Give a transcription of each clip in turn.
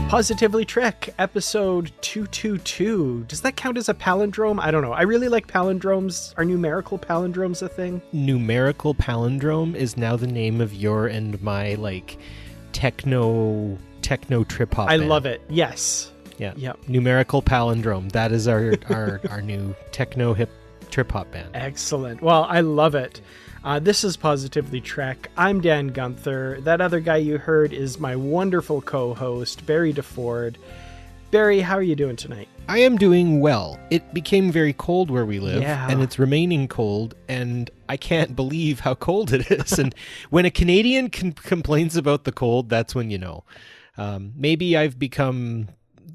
Positively Trek, episode 222. Does that count as a palindrome? I don't know. I really like palindromes. Are numerical palindromes a thing? Numerical palindrome is now the name of your and my, like, techno trip-hop band. I love it. Yes. Yeah. Yep. Numerical palindrome. That is our new techno hip trip-hop band. Excellent. Well, I love it. This is Positively Trek. I'm Dan Gunther. That other guy you heard is my wonderful co-host, Barry DeFord. Barry, how are you doing tonight? I am doing well. It became very cold where we live, and it's remaining cold, and I can't believe how cold it is. And when a Canadian complains about the cold, that's when you know. Maybe I've become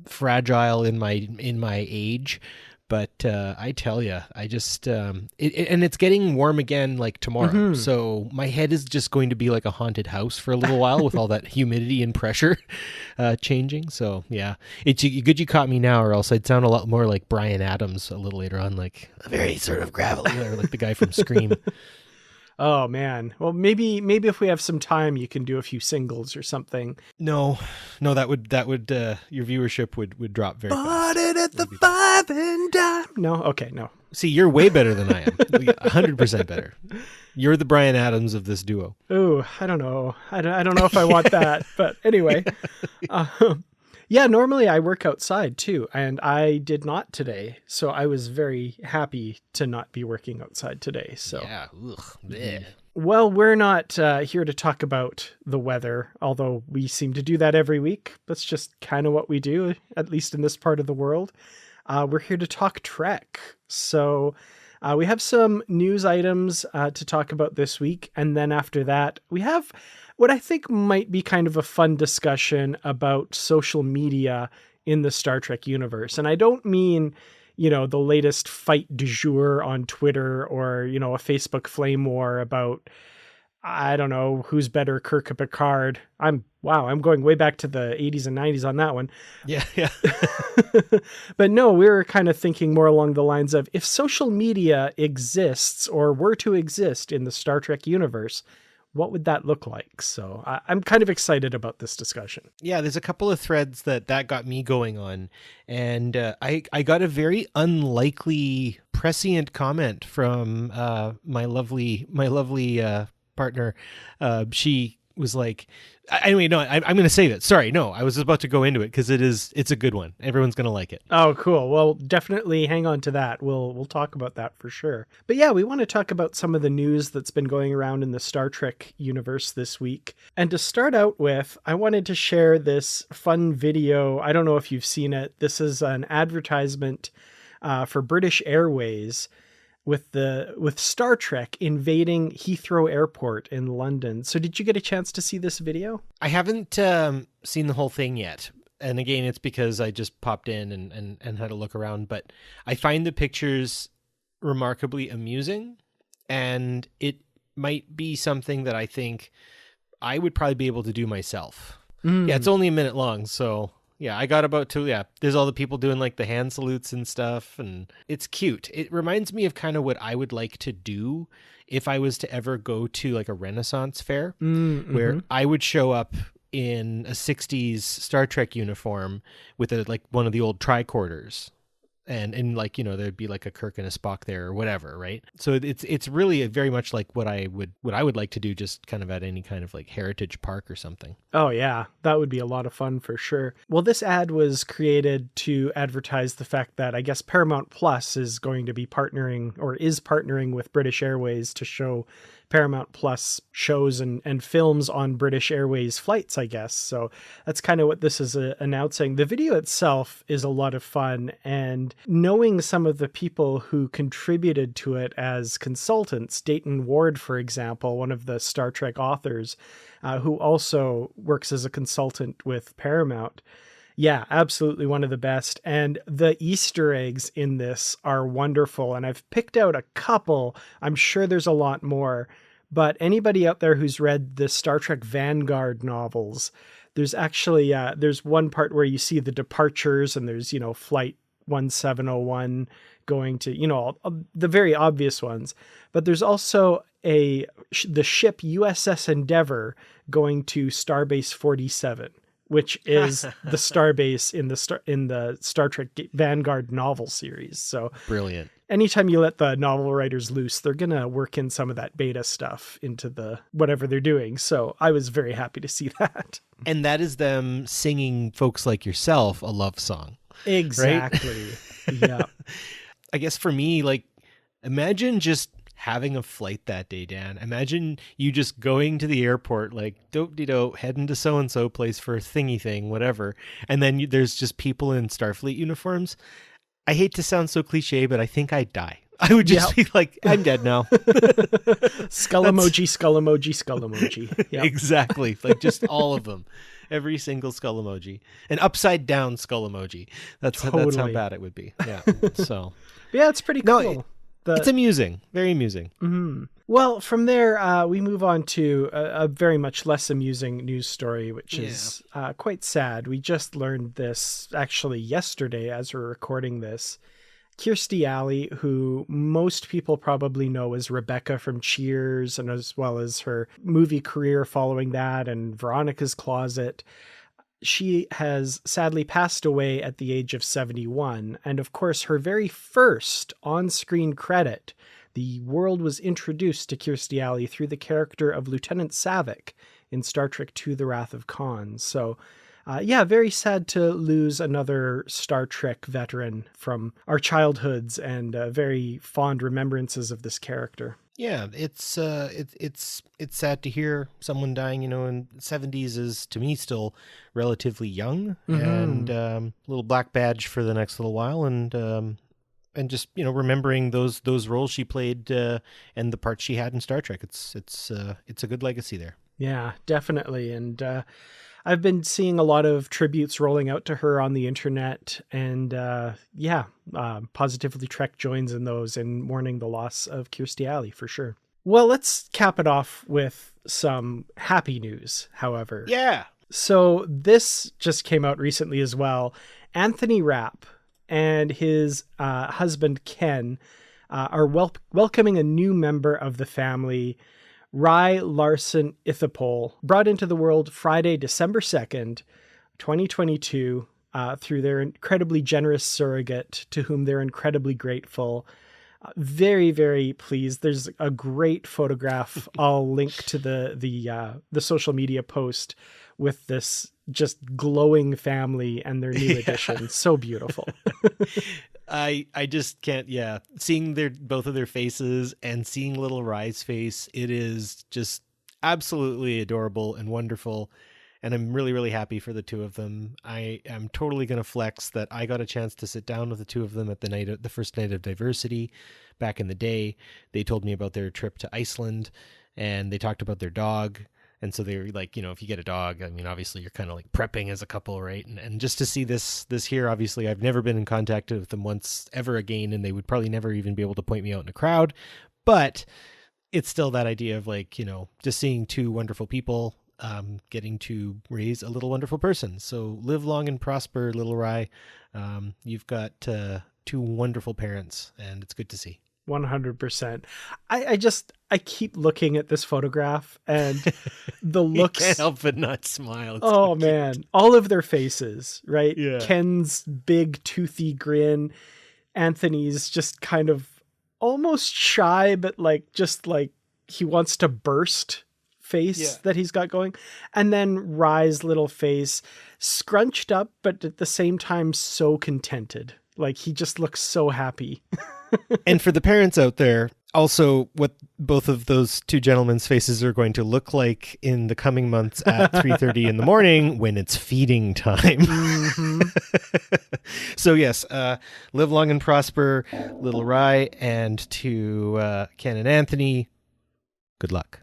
fragile in my age, but I tell you, I just and it's getting warm again like tomorrow. Mm-hmm. So my head is just going to be like a haunted house for a little while with all that humidity and pressure changing. So yeah, it's good you caught me now, or else I'd sound a lot more like Bryan Adams a little later on, like a very sort of gravelly, or like the guy from Scream. Oh man. Well, maybe if we have some time, you can do a few singles or something. No, that would your viewership would drop very fast. Bought it at the 5 and dime. No, okay, no. See, you're way better than I am. 100% better. You're the Bryan Adams of this duo. Oh, I don't know. I don't know if I want that, but anyway. Yeah, normally I work outside too, and I did not today. So I was very happy to not be working outside today. So yeah. Ugh, well, we're not here to talk about the weather, although we seem to do that every week. That's just kind of what we do, at least in this part of the world. We're here to talk Trek. So we have some news items to talk about this week. And then after that, we have what I think might be kind of a fun discussion about social media in the Star Trek universe. And I don't mean, the latest fight du jour on Twitter or, a Facebook flame war about, I don't know, who's better, Kirk or Picard. I'm going way back to the 80s and 90s on that one. Yeah. But no, we were kind of thinking more along the lines of, if social media exists or were to exist in the Star Trek universe, what would that look like? So I'm kind of excited about this discussion. Yeah, there's a couple of threads that got me going on. And I got a very unlikely prescient comment from my lovely partner. She was like, anyway, no, I'm going to save it. Sorry, no, I was about to go into it because it's a good one. Everyone's going to like it. Oh, cool. Well, definitely hang on to that. We'll talk about that for sure. But yeah, we want to talk about some of the news that's been going around in the Star Trek universe this week. And to start out with, I wanted to share this fun video. I don't know if you've seen it. This is an advertisement for British Airways with Star Trek invading Heathrow Airport in London. So did you get a chance to see this video? I haven't seen the whole thing yet. And again, it's because I just popped in and had a look around. But I find the pictures remarkably amusing. And it might be something that I think I would probably be able to do myself. Yeah, it's only a minute long, so... Yeah, I got about to, there's all the people doing like the hand salutes and stuff, and it's cute. It reminds me of kind of what I would like to do if I was to ever go to like a Renaissance fair, where I would show up in a 60s Star Trek uniform with like one of the old tricorders. And like, there'd be like a Kirk and a Spock there or whatever, right? So it's really very much like what I would like to do, just kind of at any kind of like heritage park or something. Oh yeah, that would be a lot of fun for sure. Well, this ad was created to advertise the fact that I guess Paramount Plus is going to be partnering or is partnering with British Airways to show Paramount Plus shows and films on British Airways flights, I guess. So that's kind of what this is announcing. The video itself is a lot of fun, and knowing some of the people who contributed to it as consultants, Dayton Ward, for example, one of the Star Trek authors, who also works as a consultant with Paramount. Yeah, absolutely one of the best. And the Easter eggs in this are wonderful. And I've picked out a couple. I'm sure there's a lot more. But anybody out there who's read the Star Trek Vanguard novels, there's actually, there's one part where you see the departures and there's, flight 1701 going to, the very obvious ones. But there's also the ship USS Endeavour going to Starbase 47. which is the starbase in the Star Trek Vanguard novel series. So brilliant. Anytime you let the novel writers loose, they're going to work in some of that beta stuff into the whatever they're doing. So I was very happy to see that. And that is them singing Folks Like Yourself, a love song. Exactly. Right? Yeah. I guess for me, like, imagine just having a flight that day, Dan. Imagine you just going to the airport, like, dope-de-dope, heading to so-and-so place for a thingy thing, whatever. And then there's just people in Starfleet uniforms. I hate to sound so cliche, but I think I'd die. I would just be like, I'm dead now. Skull emoji, skull emoji, skull emoji. Yep. Exactly. Like just all of them. Every single skull emoji. An upside down skull emoji. That's how bad it would be. Yeah. So yeah, it's pretty cool. It's amusing. Very amusing. Mm-hmm. Well, from there, we move on to a very much less amusing news story, which is quite sad. We just learned this actually yesterday as we're recording this. Kirstie Alley, who most people probably know as Rebecca from Cheers, and as well as her movie career following that and Veronica's Closet, she has sadly passed away at the age of 71. And of course, her very first on-screen credit, the world was introduced to Kirstie Alley through the character of Lieutenant Saavik in Star Trek II: The Wrath of Khan. So very sad to lose another Star Trek veteran from our childhoods and very fond remembrances of this character. Yeah, it's sad to hear someone dying, in the 70s is, to me, still relatively young, and a little black badge for the next little while, and just, remembering those roles she played and the parts she had in Star Trek. It's a good legacy there. Yeah, definitely. And I've been seeing a lot of tributes rolling out to her on the internet, and Positively Trek joins in those in mourning the loss of Kirstie Alley for sure. Well, let's cap it off with some happy news, however. Yeah. So this just came out recently as well. Anthony Rapp and his husband Ken are welcoming a new member of the family, Rye Larson Ithapol, brought into the world Friday, December 2nd, 2022, through their incredibly generous surrogate, to whom they're incredibly grateful. Very, very pleased. There's a great photograph. I'll link to the social media post with this just glowing family and their new addition. So beautiful. I just can't. Yeah, seeing both of their faces and seeing little Rye's face, it is just absolutely adorable and wonderful. And I'm really, really happy for the two of them. I am totally going to flex that I got a chance to sit down with the two of them at the first night of Diversity back in the day. They told me about their trip to Iceland, and they talked about their dog. And so they were like, if you get a dog, I mean, obviously you're kind of like prepping as a couple, right? And just to see this here, obviously I've never been in contact with them once ever again, and they would probably never even be able to point me out in a crowd. But it's still that idea of like, just seeing two wonderful people getting to raise a little wonderful person. So live long and prosper, little Rye. You've got two wonderful parents, and it's good to see. 100%. I keep looking at this photograph and the looks. You can't help but not smile. It's so man, all of their faces, right? Yeah. Ken's big toothy grin, Anthony's just kind of almost shy, but just like he wants to burst face that he's got going. And then Rye's little face scrunched up, but at the same time so contented. Like he just looks so happy. And for the parents out there, also what both of those two gentlemen's faces are going to look like in the coming months at 3:30 in the morning when it's feeding time. Mm-hmm. So yes, live long and prosper, little Rye, and to Ken and Anthony, good luck.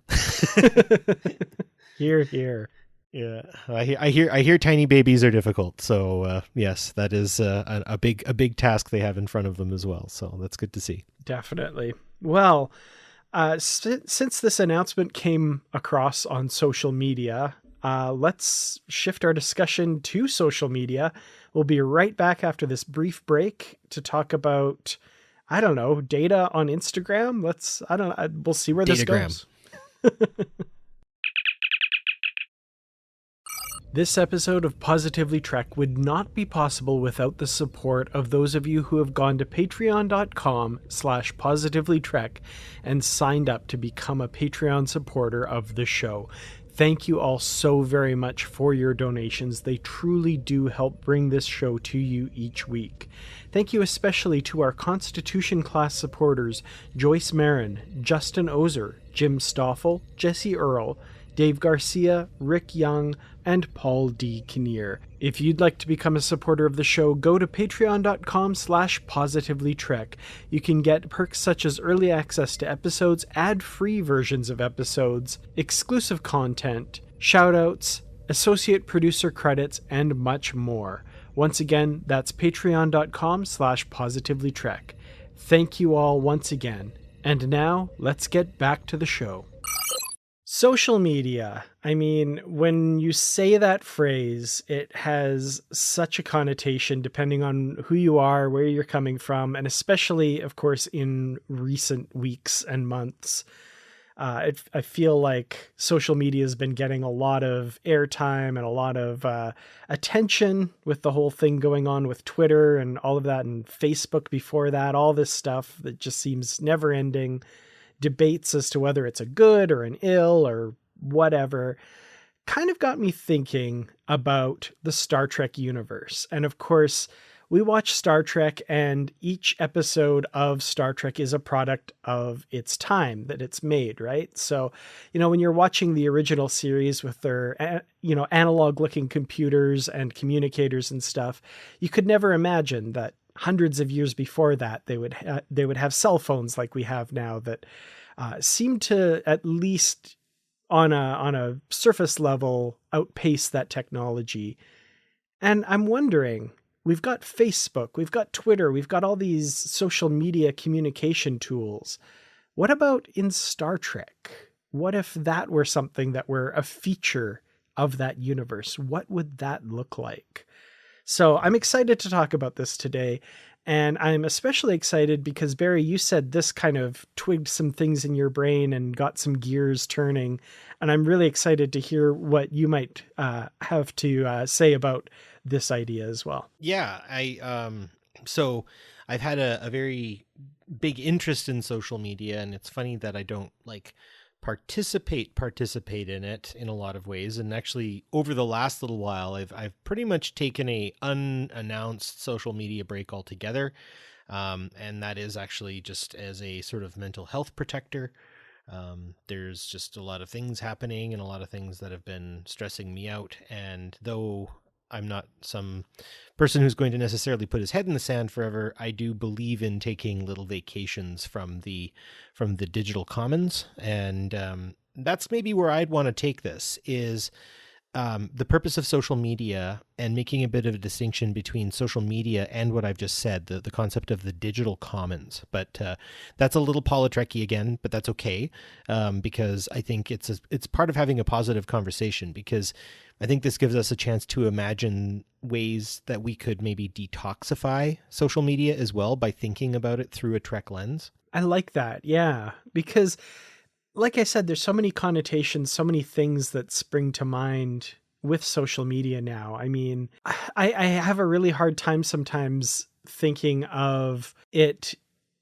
Hear, hear. Yeah, I hear tiny babies are difficult. So yes, that is a big task they have in front of them as well. So that's good to see. Definitely. Well, since this announcement came across on social media, let's shift our discussion to social media. We'll be right back after this brief break to talk about, I don't know, data on Instagram. We'll see where this goes. This episode of Positively Trek would not be possible without the support of those of you who have gone to patreon.com/positivelytrek and signed up to become a Patreon supporter of the show. Thank you all so very much for your donations. They truly do help bring this show to you each week. Thank you especially to our Constitution class supporters, Joyce Marin, Justin Ozer, Jim Stoffel, Jesse Earl, Dave Garcia, Rick Young, and Paul D. Kinnear. If you'd like to become a supporter of the show, go to patreon.com/positivelytrek. You can get perks such as early access to episodes, ad-free versions of episodes, exclusive content, shoutouts, associate producer credits, and much more. Once again, that's patreon.com/positivelytrek. Thank you all once again. And now, let's get back to the show. Social media. I mean, when you say that phrase, it has such a connotation depending on who you are, where you're coming from, and especially, of course, in recent weeks and months. I feel like social media has been getting a lot of airtime and a lot of attention with the whole thing going on with Twitter and all of that, and Facebook before that, all this stuff that just seems never ending. Debates as to whether it's a good or an ill or whatever, kind of got me thinking about the Star Trek universe. And of course, we watch Star Trek, and each episode of Star Trek is a product of its time that it's made, right? So, when you're watching the original series with their, analog looking computers and communicators and stuff, you could never imagine that hundreds of years before that, they would have cell phones like we have now that seem to, at least on a surface level, outpace that technology. And I'm wondering, we've got Facebook, we've got Twitter, we've got all these social media communication tools. What about in Star Trek? What if that were something that were a feature of that universe? What would that look like? So I'm excited to talk about this today, and I'm especially excited because, Barry, you said this kind of twigged some things in your brain and got some gears turning, and I'm really excited to hear what you might have to say about this idea as well. Yeah, so I've had a very big interest in social media, and it's funny that I don't participate in it in a lot of ways. And actually, over the last little while, I've pretty much taken a unannounced social media break altogether, and that is actually just as a sort of mental health protector. There's just a lot of things happening and a lot of things that have been stressing me out, and though I'm not some person who's going to necessarily put his head in the sand forever, I do believe in taking little vacations from the digital commons. And that's maybe where I'd want to take this is the purpose of social media, and making a bit of a distinction between social media and what I've just said, the concept of the digital commons. But that's a little politrecky again, but that's okay, because I think it's part of having a positive conversation, because I think this gives us a chance to imagine ways that we could maybe detoxify social media as well by thinking about it through a Trek lens. I like that, yeah, because like I said, there's so many connotations, so many things that spring to mind with social media now. I mean, I have a really hard time sometimes thinking of it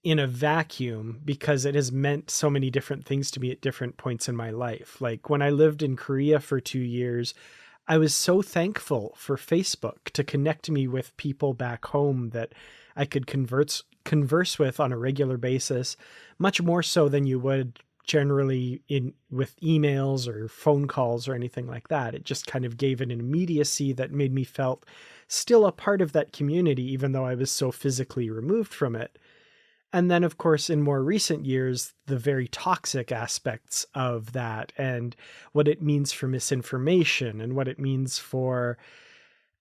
in a vacuum because it has meant so many different things to me at different points in my life. Like when I lived in Korea for 2 years, I was so thankful for Facebook to connect me with people back home that I could converse with on a regular basis, much more so than you would generally with emails or phone calls or anything like that. It just kind of gave it an immediacy that made me felt still a part of that community, even though I was so physically removed from it. And then, of course, in more recent years, the very toxic aspects of that and what it means for misinformation and what it means for,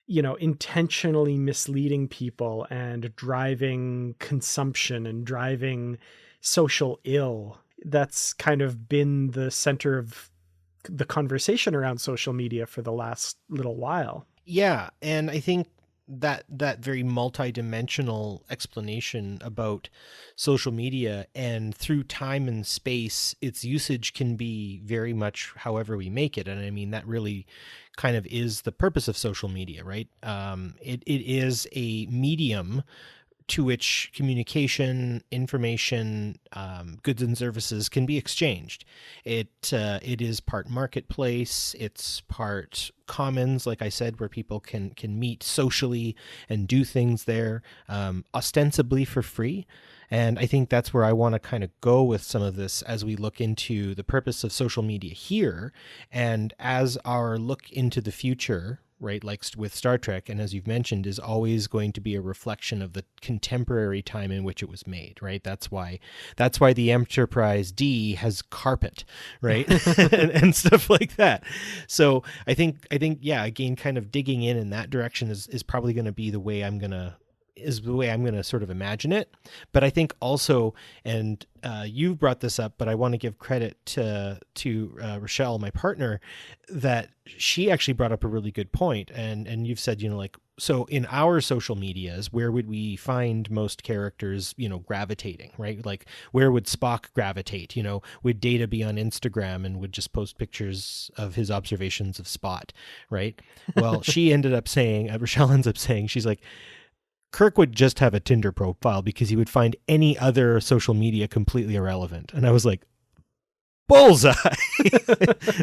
intentionally misleading people and driving consumption and driving social ill. That's kind of been the center of the conversation around social media for the last little while. Yeah. And I think that very multidimensional explanation about social media, and through time and space, its usage can be very much however we make it. And I mean, that really kind of is the purpose of social media, right? It is a medium to which communication, information, goods and services can be exchanged. It is part marketplace. It's part commons, like I said, where people can meet socially and do things there, ostensibly for free. And I think that's where I want to kind of go with some of this as we look into the purpose of social media here, and as our look into the future, right, like with Star Trek, and as you've mentioned, is always going to be a reflection of the contemporary time in which it was made, right? That's why the Enterprise D has carpet, right? and stuff like that. So I think, yeah, again, kind of digging in that direction is probably going to be the way I'm going to sort of imagine it. But I think also, and you've brought this up, but I want to give credit to Rochelle, my partner, that she actually brought up a really good point. And you've said, like, so in our social medias, where would we find most characters, gravitating, right? Like, where would Spock gravitate? Would Data be on Instagram and would just post pictures of his observations of Spot, right? Well, Rochelle ends up saying, she's like, Kirk would just have a Tinder profile because he would find any other social media completely irrelevant. And I was like, bullseye.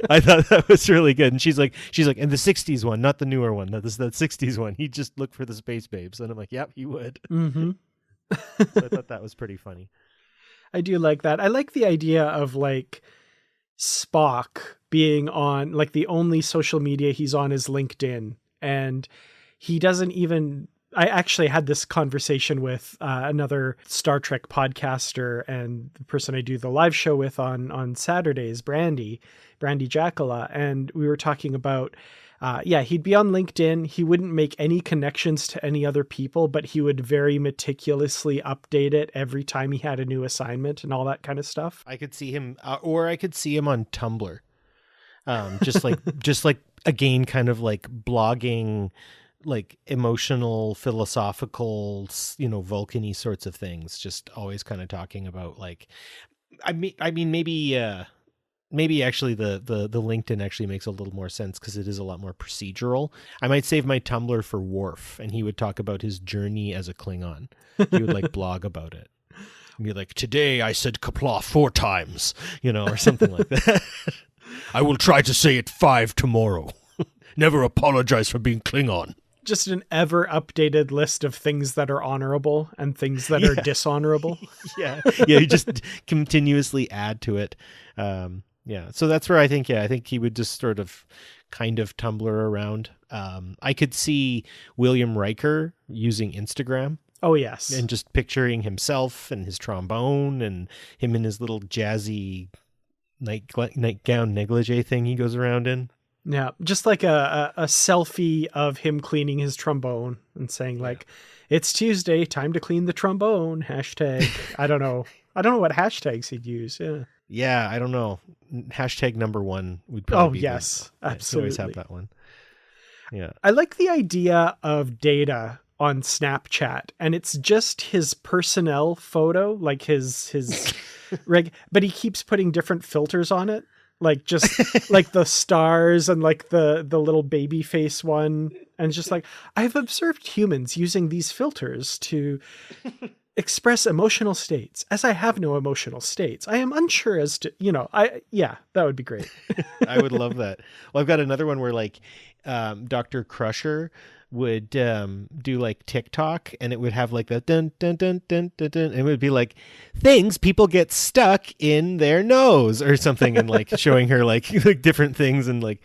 I thought that was really good. And she's like, and the 60s one, not the newer one, that 60s one, he'd just look for the space babes. And I'm like, yep, he would. Mm-hmm. So I thought that was pretty funny. I do like that. I like the idea of like Spock being on, like, the only social media he's on is LinkedIn. And he doesn't even... I actually had this conversation with another Star Trek podcaster and the person I do the live show with on Saturdays, Brandy Jackala. And we were talking about, he'd be on LinkedIn. He wouldn't make any connections to any other people, but he would very meticulously update it every time he had a new assignment and all that kind of stuff. I could see him, or I could see him on Tumblr. Just like, again, kind of like blogging, like emotional, philosophical, Vulcan-y sorts of things, just always kind of talking about, like, I mean, maybe actually the LinkedIn actually makes a little more sense because it is a lot more procedural. I might save my Tumblr for Worf, and he would talk about his journey as a Klingon. He would like blog about it. And be like, today I said Qapla' 4 times, or something like that. I will try to say it 5 tomorrow. Never apologize for being Klingon. Just an ever updated list of things that are honorable and things that are dishonorable. Yeah. You just continuously add to it. So that's where I think he would just sort of kind of Tumblr around. I could see William Riker using Instagram. Oh, yes. And just picturing himself and his trombone and him in his little jazzy nightgown negligee thing he goes around in. Yeah, just like a selfie of him cleaning his trombone and saying, like, it's Tuesday, time to clean the trombone, hashtag. I don't know what hashtags he'd use. Yeah, I don't know. Hashtag #1 would probably be yes, absolutely. Always have that one. Yeah. I like the idea of Data on Snapchat, and it's just his personnel photo, like his but he keeps putting different filters on it. Like, just like the stars and like the little baby face one. And just like, I've observed humans using these filters to express emotional states. As I have no emotional states, I am unsure as to, that would be great. I would love that. Well, I've got another one where like Dr. Crusher would do like TikTok, and it would have like that dun dun dun dun dun dun, and it would be like things people get stuck in their nose or something, and like showing her like different things and like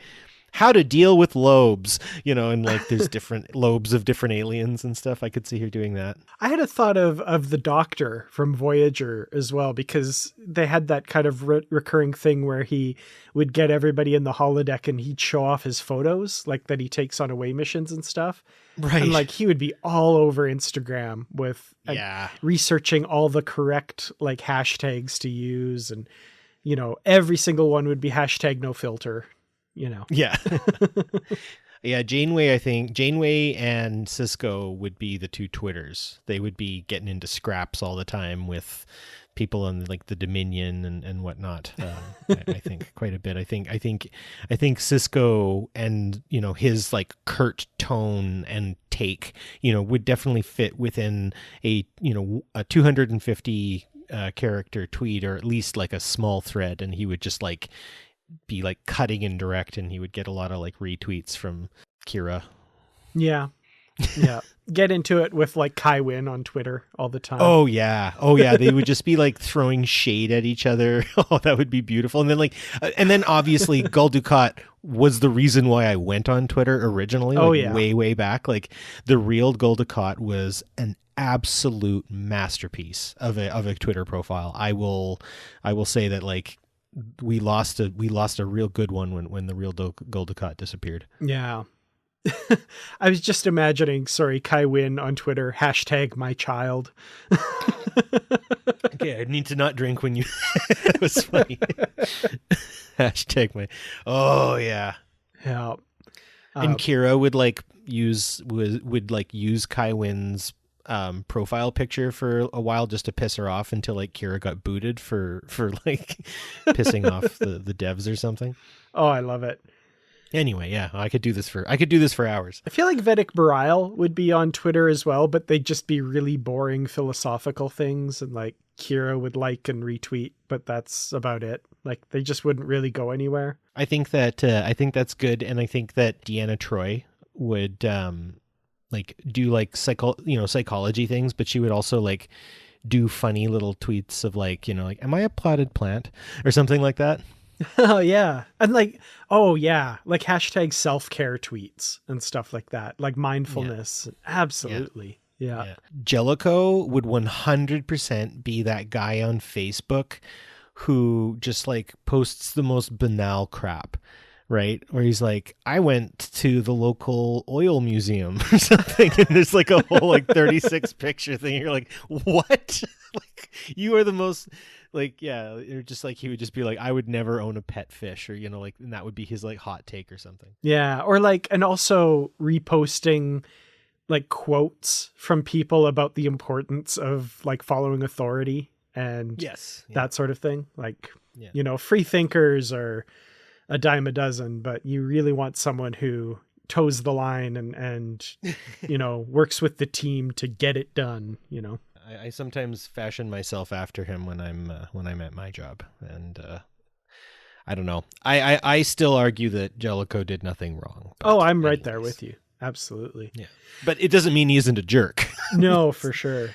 how to deal with lobes, and like there's different lobes of different aliens and stuff. I could see her doing that. I had a thought of the Doctor from Voyager as well, because they had that kind of recurring thing where he would get everybody in the holodeck and he'd show off his photos, like that he takes on away missions and stuff. Right. And like he would be all over Instagram with researching all the correct like hashtags to use. And, every single one would be hashtag no filter. Yeah. Yeah, Janeway and Cisco would be the two Twitters. They would be getting into scraps all the time with people on like the Dominion and whatnot. I think quite a bit. I think Cisco and his like curt tone and take would definitely fit within a 250 character tweet, or at least like a small thread, and he would just like be like cutting and direct, and he would get a lot of like retweets from Kira. Yeah. Get into it with like Kai Wynn on Twitter all the time. Oh yeah. They would just be like throwing shade at each other. Oh, that would be beautiful. And then obviously Gul Dukat was the reason why I went on Twitter originally. Way back. Like the real Gul Dukat was an absolute masterpiece of a Twitter profile. I will say that like we lost a real good one when the real Gul Dukat disappeared. Yeah. I was just imagining, Kai Wynn on Twitter, #mychild. Okay, I need to not drink when you... That was funny. #my... Oh, yeah. Yeah. And Kira would use Kai Wynn's profile picture for a while just to piss her off until like Kira got booted for like pissing off the devs or something. Oh, I love it. Anyway, yeah, I could do this for hours. I feel like Vedic Barile would be on Twitter as well, but they'd just be really boring philosophical things, and like Kira would like and retweet, but that's about it. Like they just wouldn't really go anywhere. I think that's good, and I think that Deanna Troi would like do like psychology things, but she would also like do funny little tweets of like like, am I a potted plant or something like that. Oh yeah. And like, oh yeah, like #self-care tweets and stuff like that, like mindfulness. Yeah. Absolutely. Yeah. Jellicoe would 100% be that guy on Facebook who just like posts the most banal crap, right? Where he's like, I went to the local oil museum or something, and there's like a whole like 36 picture thing. You're like, what? Like, you are the most like, yeah, or just like he would just be like, I would never own a pet fish, or like, and that would be his like hot take or something. Yeah, or like, and also reposting like quotes from people about the importance of like following authority and that sort of thing. Like, free thinkers are a dime a dozen, but you really want someone who toes the line and works with the team to get it done. I sometimes fashion myself after him when I'm at my job, and I don't know. I still argue that Jellicoe did nothing wrong. Oh, I'm right there with you. Absolutely. Yeah, but it doesn't mean he isn't a jerk. No, for sure.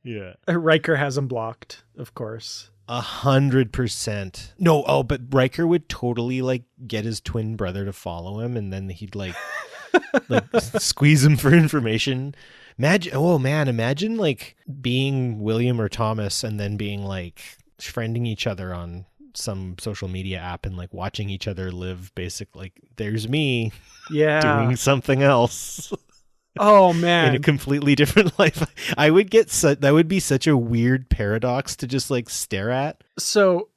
Yeah, Riker has him blocked, of course. 100%. No, but Riker would totally like get his twin brother to follow him, and then he'd like squeeze him for information. Imagine like being William or Thomas and then being like friending each other on some social media app and like watching each other live basically like, there's me doing something else. Oh man. In a completely different life. I would get that would be such a weird paradox to just like stare at. So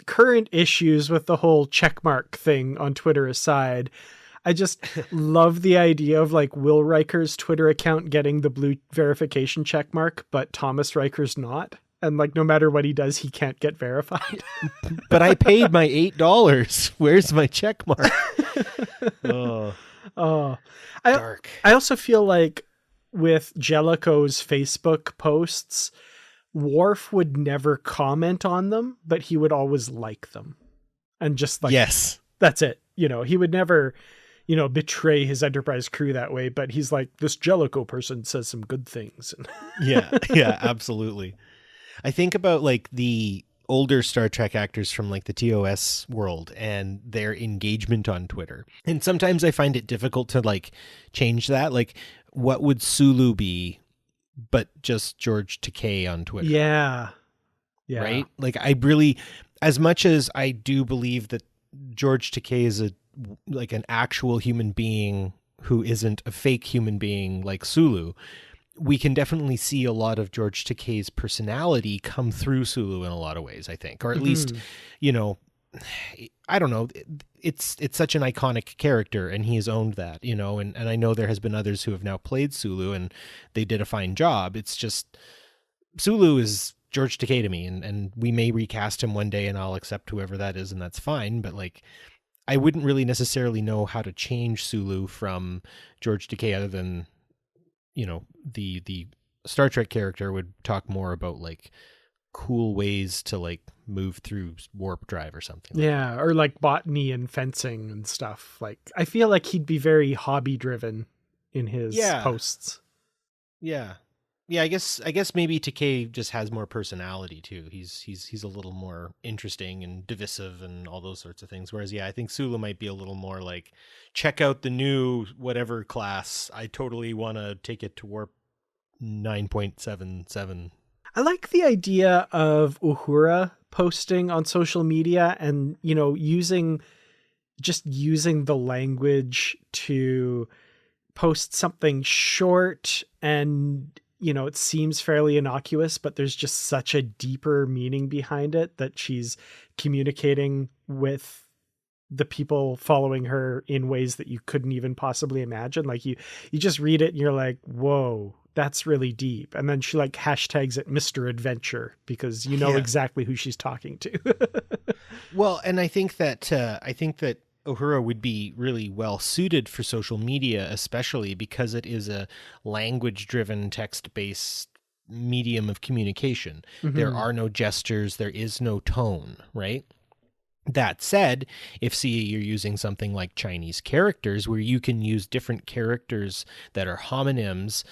current issues with the whole checkmark thing on Twitter aside, I just love the idea of like Will Riker's Twitter account getting the blue verification checkmark, but Thomas Riker's not. And like, no matter what he does, he can't get verified. But I paid my $8. Where's my checkmark? Dark. I also feel like with Jellicoe's Facebook posts, Worf would never comment on them, but he would always like them. And just like, yes, that's it. He would never, betray his Enterprise crew that way, but he's like, this Jellicoe person says some good things. Yeah, absolutely. I think about like the older Star Trek actors from like the TOS world and their engagement on Twitter. And sometimes I find it difficult to like change that. Like, what would Sulu be, but just George Takei on Twitter? Yeah. Right? Like, I really, as much as I do believe that George Takei is an actual human being who isn't a fake human being like Sulu, we can definitely see a lot of George Takei's personality come through Sulu in a lot of ways, I think, or at least, I don't know. It's such an iconic character, and he has owned that, you know. And I know there has been others who have now played Sulu, and they did a fine job. It's just Sulu is George Takei to me, and we may recast him one day, and I'll accept whoever that is, and that's fine. But like, I wouldn't really necessarily know how to change Sulu from George Takei, other than, you know, the Star Trek character would talk more about like cool ways to like move through warp drive or something. Yeah, or like botany and fencing and stuff. Like, I feel like he'd be very hobby driven in his posts. Yeah. I guess maybe Takei just has more personality too. He's a little more interesting and divisive and all those sorts of things. Whereas, I think Sulu might be a little more like, check out the new whatever class. I totally want to take it to warp 9.77. I like the idea of Uhura posting on social media and, you know, using the language to post something short and, you know, it seems fairly innocuous, but there's just such a deeper meaning behind it that she's communicating with the people following her in ways that you couldn't even possibly imagine. Like, you just read it and you're like, whoa, that's really deep. And then she like hashtags it Mr. Adventure because you know exactly who she's talking to. Well, and I think that Uhura would be really well suited for social media, especially because it is a language-driven, text-based medium of communication. Mm-hmm. There are no gestures, there is no tone, right? That said, if you're using something like Chinese characters, where you can use different characters that are homonyms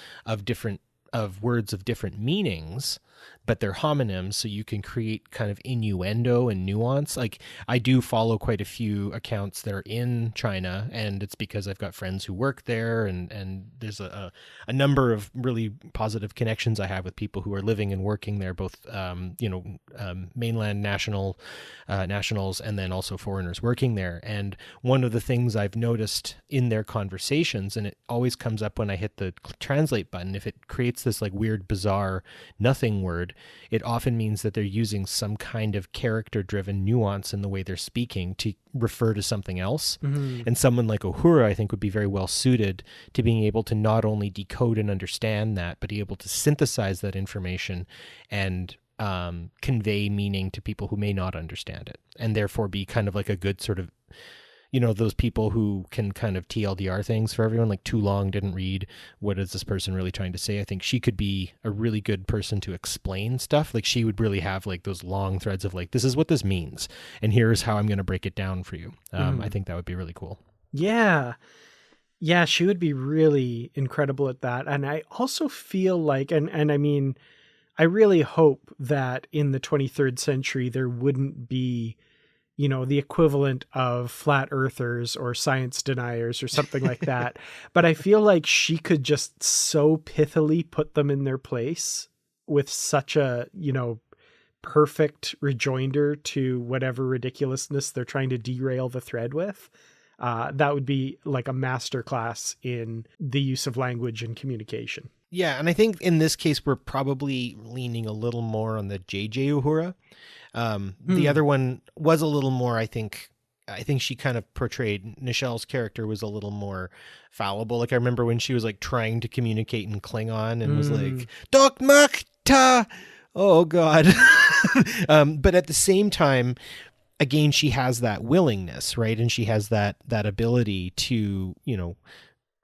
of words of different meanings, but they're homonyms, so you can create kind of innuendo and nuance. Like, I do follow quite a few accounts that are in China, and it's because I've got friends who work there, and there's a number of really positive connections I have with people who are living and working there, both mainland nationals and then also foreigners working there. And one of the things I've noticed in their conversations, and it always comes up when I hit the translate button, if it creates this like weird, bizarre nothing word, it often means that they're using some kind of character-driven nuance in the way they're speaking to refer to something else. Mm-hmm. And someone like Uhura, I think, would be very well suited to being able to not only decode and understand that, but be able to synthesize that information and convey meaning to people who may not understand it, and therefore be kind of like a good sort of, you know, those people who can kind of TLDR things for everyone, like too long, didn't read, what is this person really trying to say? I think she could be a really good person to explain stuff. Like, she would really have like those long threads of like, this is what this means, and here's how I'm going to break it down for you. I think that would be really cool. Yeah, she would be really incredible at that. And I also feel like, and I mean, I really hope that in the 23rd century, there wouldn't be, you know, the equivalent of flat earthers or science deniers or something like that. But I feel like she could just so pithily put them in their place with such a, you know, perfect rejoinder to whatever ridiculousness they're trying to derail the thread with. That would be like a masterclass in the use of language and communication. Yeah, and I think in this case, we're probably leaning a little more on the JJ Uhura. The other one was a little more, I think she kind of portrayed, Nichelle's character was a little more fallible. Like, I remember when she was like trying to communicate in Klingon and was like, Dok Makta! Oh, God. But at the same time, again, she has that willingness, right? And she has that ability to, you know,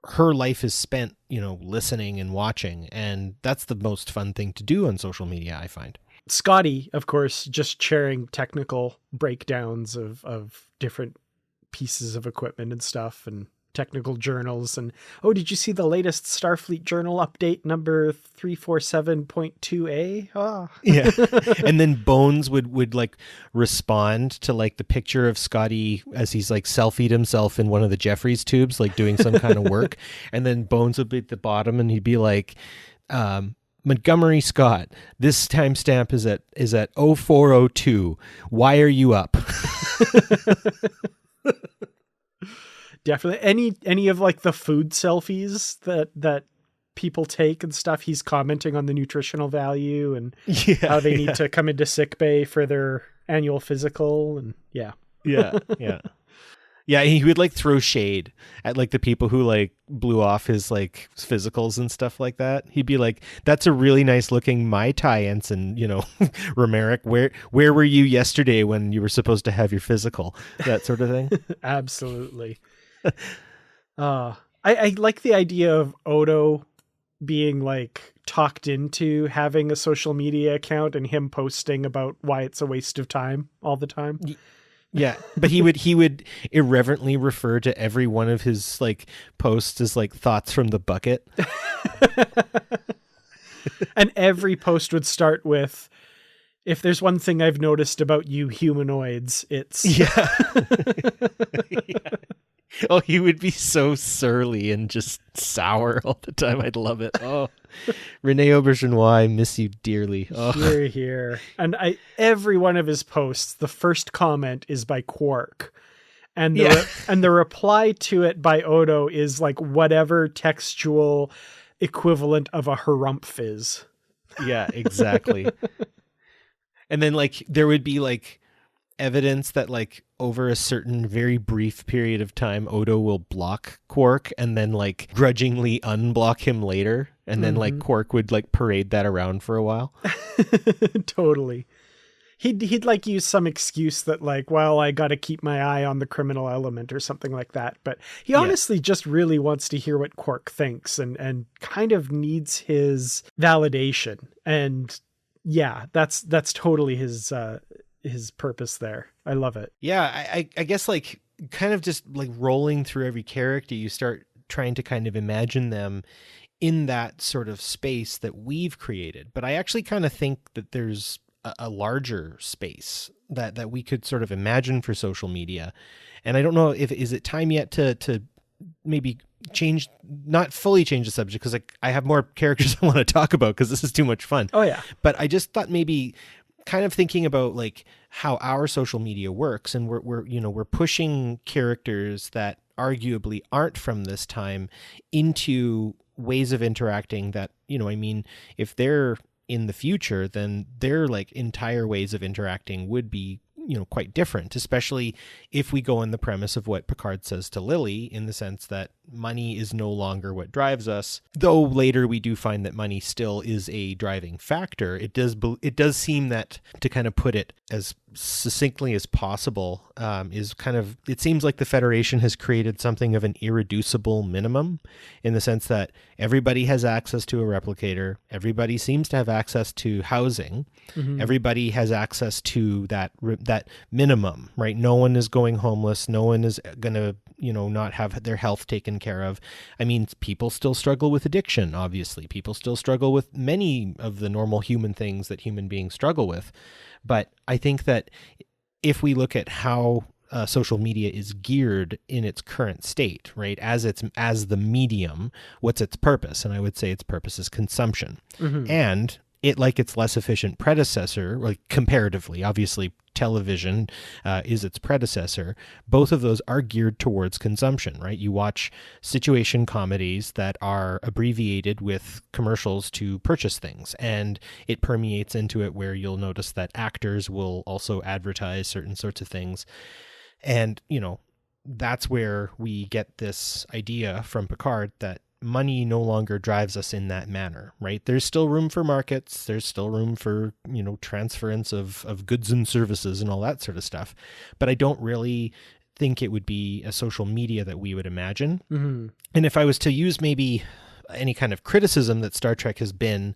her life is spent, you know, listening and watching. And that's the most fun thing to do on social media, I find. Scotty, of course, just sharing technical breakdowns of different pieces of equipment and stuff and technical journals. And, oh, did you see the latest Starfleet journal update number 347.2A? Oh. Yeah. And then Bones would like respond to like the picture of Scotty as he's like selfied himself in one of the Jeffries tubes, like doing some kind of work. And then Bones would be at the bottom and he'd be like, Montgomery Scott, this timestamp is at 0402. Why are you up? Definitely. Any of like the food selfies that people take and stuff, he's commenting on the nutritional value and how they need to come into sick bay for their annual physical. And Yeah, yeah. Yeah, he would like throw shade at like the people who like blew off his like physicals and stuff like that. He'd be like, "That's a really nice looking Mai Tai ensign, Romerick. Where were you yesterday when you were supposed to have your physical?" That sort of thing. Absolutely. I like the idea of Odo being like talked into having a social media account and him posting about why it's a waste of time all the time. Yeah, but he would irreverently refer to every one of his like posts as like thoughts from the bucket. And every post would start with, "If there's one thing I've noticed about you humanoids, it's..." Yeah. Yeah. Oh, he would be so surly and just sour all the time. I'd love it. Oh, Rene Aubergenois, I miss you dearly. Oh. Here, here. And every one of his posts, the first comment is by Quark. And the reply to it by Odo is like whatever textual equivalent of a harumph is. Yeah, exactly. And then like there would be like evidence that like over a certain very brief period of time, Odo will block Quark and then like grudgingly unblock him later. And then like Quark would like parade that around for a while. Totally. He'd like use some excuse that like, well, I got to keep my eye on the criminal element or something like that. But he honestly just really wants to hear what Quark thinks and kind of needs his validation. And yeah, that's totally his purpose there. I love it. Yeah, I guess like kind of just like rolling through every character, you start trying to kind of imagine them in that sort of space that we've created. But I actually kind of think that there's a larger space that we could sort of imagine for social media. And I don't know if is it time yet to maybe not fully change the subject, because I have more characters I want to talk about because this is too much fun. Oh yeah. But I just thought maybe kind of thinking about like how our social media works, and we're pushing characters that arguably aren't from this time into ways of interacting that, if they're in the future, then their like entire ways of interacting would be, quite different, especially if we go on the premise of what Picard says to Lily, in the sense that money is no longer what drives us. Though later we do find that money still is a driving factor. It does seem that, to kind of put it as succinctly as possible, is kind of, it seems like the Federation has created something of an irreducible minimum, in the sense that everybody has access to a replicator. Everybody seems to have access to housing. Mm-hmm. Everybody has access to that minimum, right? No one is going homeless. No one is going to, not have their health taken care of. I mean, people still struggle with addiction, obviously. People still struggle with many of the normal human things that human beings struggle with. But I think that if we look at how social media is geared in its current state, right, as the medium, what's its purpose? And I would say its purpose is consumption. Mm-hmm. And it, like its less efficient predecessor, like comparatively, obviously television is its predecessor. Both of those are geared towards consumption, right? You watch situation comedies that are abbreviated with commercials to purchase things, and it permeates into it where you'll notice that actors will also advertise certain sorts of things. And, that's where we get this idea from Picard that money no longer drives us in that manner, right? There's still room for markets. There's still room for, transference of goods and services and all that sort of stuff. But I don't really think it would be a social media that we would imagine. Mm-hmm. And if I was to use maybe any kind of criticism that Star Trek has been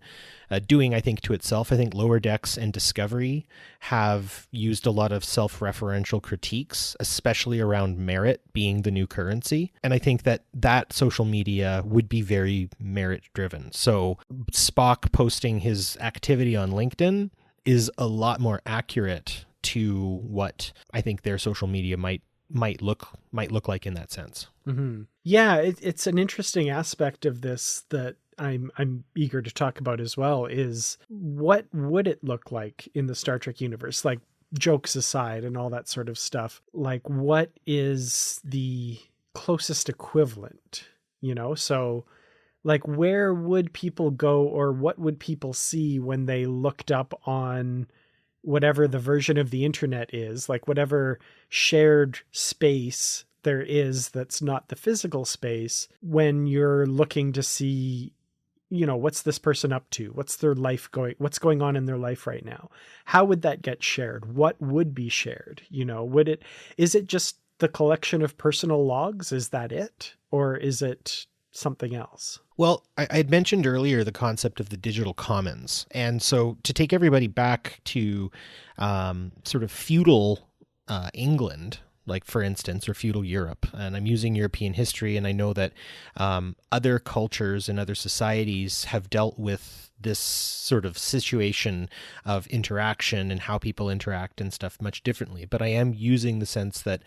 doing, I think, to itself, I think Lower Decks and Discovery have used a lot of self-referential critiques, especially around merit being the new currency. And I think that social media would be very merit-driven. So Spock posting his activity on LinkedIn is a lot more accurate to what I think their social media might look like in that sense. Mm-hmm. Yeah, it's an interesting aspect of this that I'm eager to talk about as well, is what would it look like in the Star Trek universe? Like, jokes aside and all that sort of stuff, like what is the closest equivalent, So like, where would people go, or what would people see when they looked up on whatever the version of the internet is, like whatever shared space there is that's not the physical space, when you're looking to see, what's this person up to? What's what's going on in their life right now? How would that get shared? What would be shared? Is it just the collection of personal logs? Is that it? Or is it something else? Well, I had mentioned earlier the concept of the digital commons. And so to take everybody back to sort of feudal England, like for instance, or feudal Europe, and I'm using European history, and I know that other cultures and other societies have dealt with this sort of situation of interaction and how people interact and stuff much differently. But I am using the sense that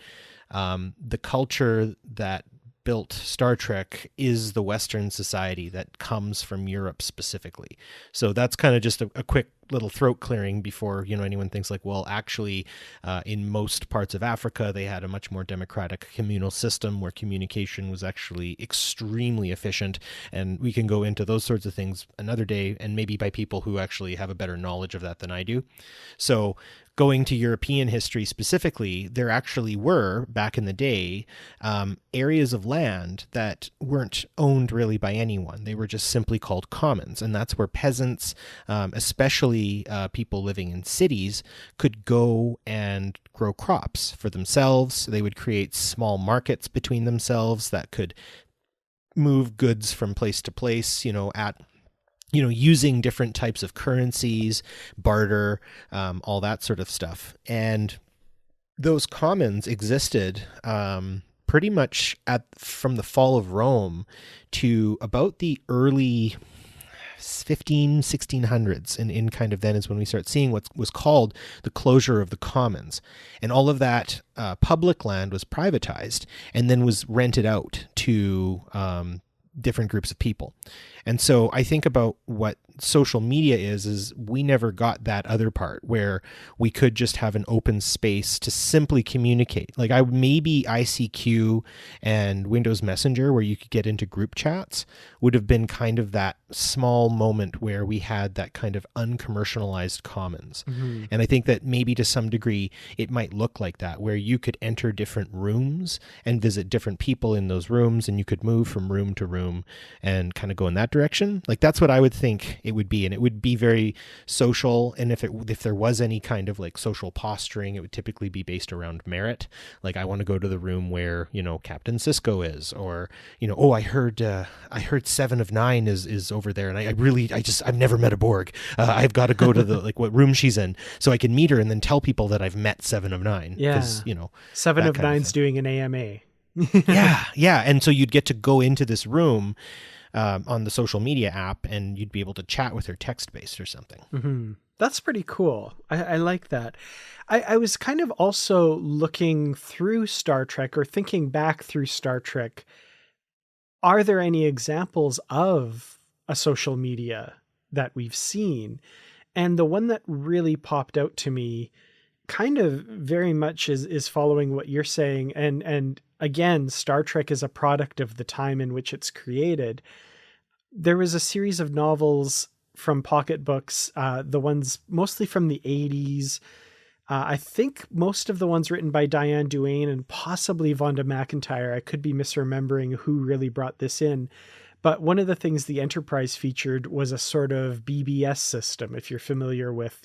the culture that built Star Trek is the Western society that comes from Europe specifically. So that's kind of just a quick little throat clearing before, anyone thinks like, well, actually, in most parts of Africa, they had a much more democratic communal system where communication was actually extremely efficient. And we can go into those sorts of things another day, and maybe by people who actually have a better knowledge of that than I do. So going to European history specifically, there actually were, back in the day, areas of land that weren't owned really by anyone. They were just simply called commons. And that's where peasants, especially people living in cities, could go and grow crops for themselves. They would create small markets between themselves that could move goods from place to place, using different types of currencies, barter, all that sort of stuff. And those commons existed pretty much from the fall of Rome to about the early 1600s, and in kind of then is when we start seeing what was called the closure of the commons. And all of that public land was privatized and then was rented out to different groups of people. And so I think about what social media is we never got that other part where we could just have an open space to simply communicate. Like maybe ICQ and Windows Messenger, where you could get into group chats, would have been kind of that small moment where we had that kind of uncommercialized commons. Mm-hmm. And I think that maybe to some degree it might look like that, where you could enter different rooms and visit different people in those rooms, and you could move from room to room and kind of go in that direction. Like that's what I would think it would be. And it would be very social. And if there was any kind of like social posturing, it would typically be based around merit. Like I want to go to the room where, Captain Sisko is, or, I heard 7 of 9 is over there. And I've never met a Borg. I've got to go to the, like what room she's in so I can meet her and then tell people that I've met 7 of 9. Yeah. 7 of 9's doing an AMA. Yeah. And so you'd get to go into this room on the social media app, and you'd be able to chat with her text-based or something. Mm-hmm. That's pretty cool. I like that. I was kind of also looking through Star Trek, or thinking back through Star Trek. Are there any examples of a social media that we've seen? And the one that really popped out to me kind of very much is following what you're saying. And again, Star Trek is a product of the time in which it's created. There was a series of novels from pocketbooks, the ones mostly from the 80s. I think most of the ones written by Diane Duane and possibly Vonda McIntyre. I could be misremembering who really brought this in. But one of the things the Enterprise featured was a sort of BBS system, if you're familiar with,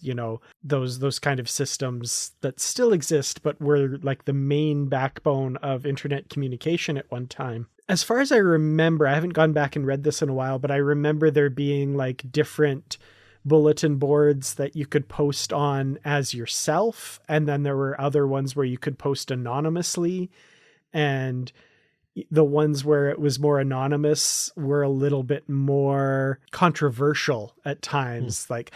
those kind of systems that still exist, but were like the main backbone of internet communication at one time. As far as I remember, I haven't gone back and read this in a while, but I remember there being like different bulletin boards that you could post on as yourself. And then there were other ones where you could post anonymously, and the ones where it was more anonymous were a little bit more controversial at times. Like,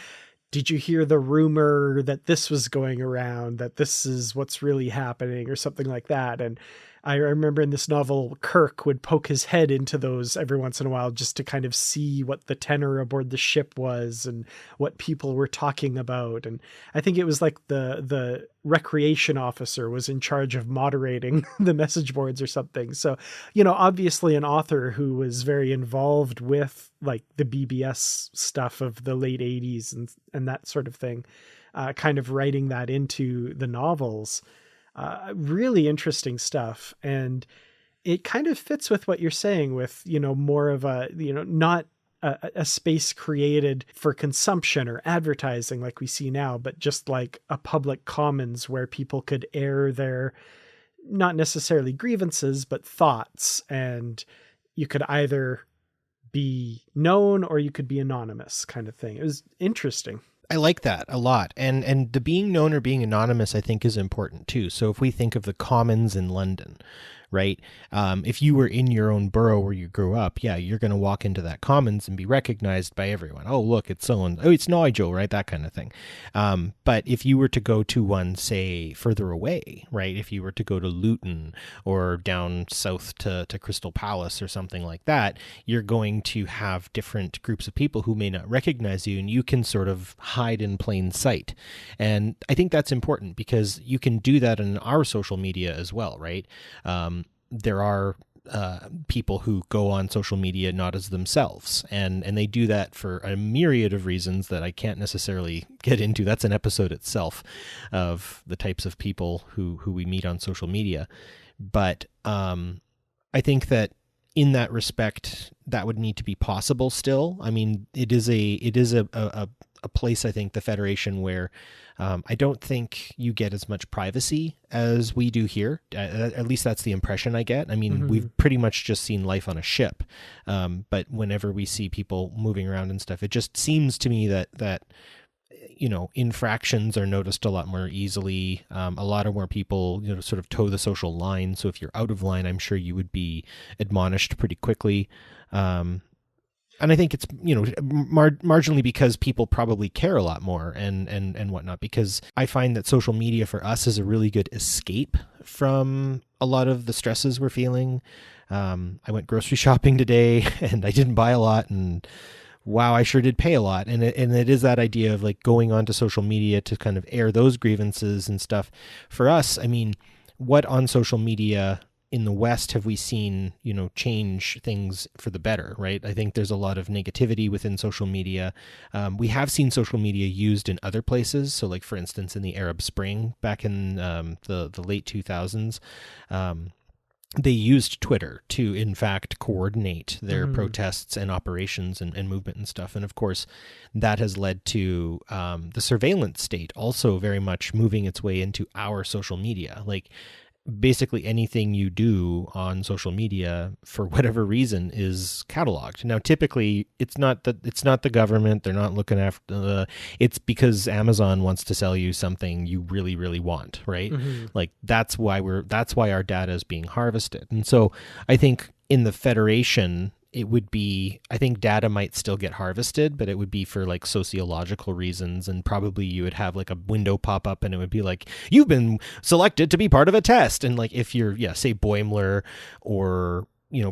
did you hear the rumor that this was going around, that this is what's really happening, or something like that? And I remember in this novel, Kirk would poke his head into those every once in a while just to kind of see what the tenor aboard the ship was and what people were talking about. And I think it was like the recreation officer was in charge of moderating the message boards or something. So, obviously an author who was very involved with like the BBS stuff of the late 80s and that sort of thing. kind of writing that into the novels. Really interesting stuff. And it kind of fits with what you're saying with, more of a, not a space created for consumption or advertising like we see now, but just like a public commons where people could air their, not necessarily grievances, but thoughts. And you could either be known or you could be anonymous kind of thing. It was interesting. I like that a lot. And the being known or being anonymous, I think, is important too. So if we think of the commons in London, right? If you were in your own borough where you grew up, yeah, you're going to walk into that commons and be recognized by everyone. Oh, look, it's so-and-so. Oh, it's Nigel, right? That kind of thing. But if you were to go to one, say, further away, right? If you were to go to Luton or down south to Crystal Palace or something like that, you're going to have different groups of people who may not recognize you, and you can sort of hide in plain sight. And I think that's important because you can do that in our social media as well, right? There are people who go on social media not as themselves, and they do that for a myriad of reasons that I can't necessarily get into. That's an episode itself of the types of people who we meet on social media. But I think that in that respect, that would need to be possible still. I mean, it is a place, I think, the Federation, where I don't think you get as much privacy as we do here. At least that's the impression I get. I mean, we've pretty much just seen life on a ship. But whenever we see people moving around and stuff, it just seems to me that infractions are noticed a lot more easily. A lot of more people, sort of toe the social line. So if you're out of line, I'm sure you would be admonished pretty quickly. And I think it's, marginally because people probably care a lot more and whatnot, because I find that social media for us is a really good escape from a lot of the stresses we're feeling. I went grocery shopping today and I didn't buy a lot, and wow, I sure did pay a lot. And it is that idea of like going onto social media to kind of air those grievances and stuff. For us, I mean, what on social media in the West have we seen, change things for the better, right? I think there's a lot of negativity within social media. We have seen social media used in other places. So like, for instance, in the Arab Spring back in the late 2000s, they used Twitter to, in fact, coordinate their protests and operations and movement and stuff. And of course, that has led to the surveillance state also very much moving its way into our social media. Like, basically anything you do on social media for whatever reason is cataloged. Now, typically it's not the government. They're not looking after it's because Amazon wants to sell you something you really, really want, right? Like that's why our data is being harvested. And so I think in the Federation, it would be, I think data might still get harvested, but it would be for like sociological reasons. And probably you would have like a window pop up and it would be like, you've been selected to be part of a test. And like, if you're, say Boimler or,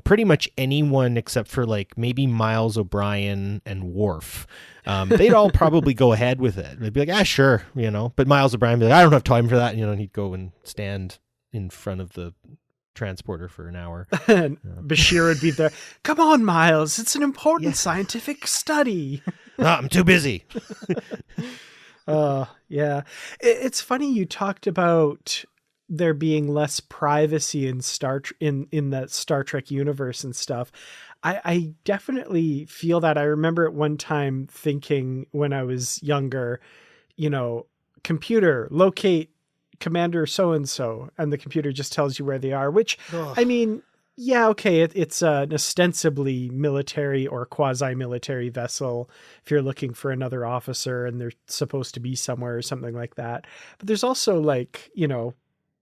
pretty much anyone except for like maybe Miles O'Brien and Worf, they'd all probably go ahead with it. They'd be like, sure. But Miles O'Brien would be like, I don't have time for that. And he'd go and stand in front of the transporter for an hour. And Bashir would be there. Come on, Miles. It's an important scientific study. No, I'm too busy. Yeah. It's funny you talked about there being less privacy in in the Star Trek universe and stuff. I definitely feel that. I remember at one time thinking when I was younger, computer, locate Commander so-and-so, and the computer just tells you where they are, which, I mean, yeah, okay, it's an ostensibly military or quasi-military vessel if you're looking for another officer and they're supposed to be somewhere or something like that. But there's also like,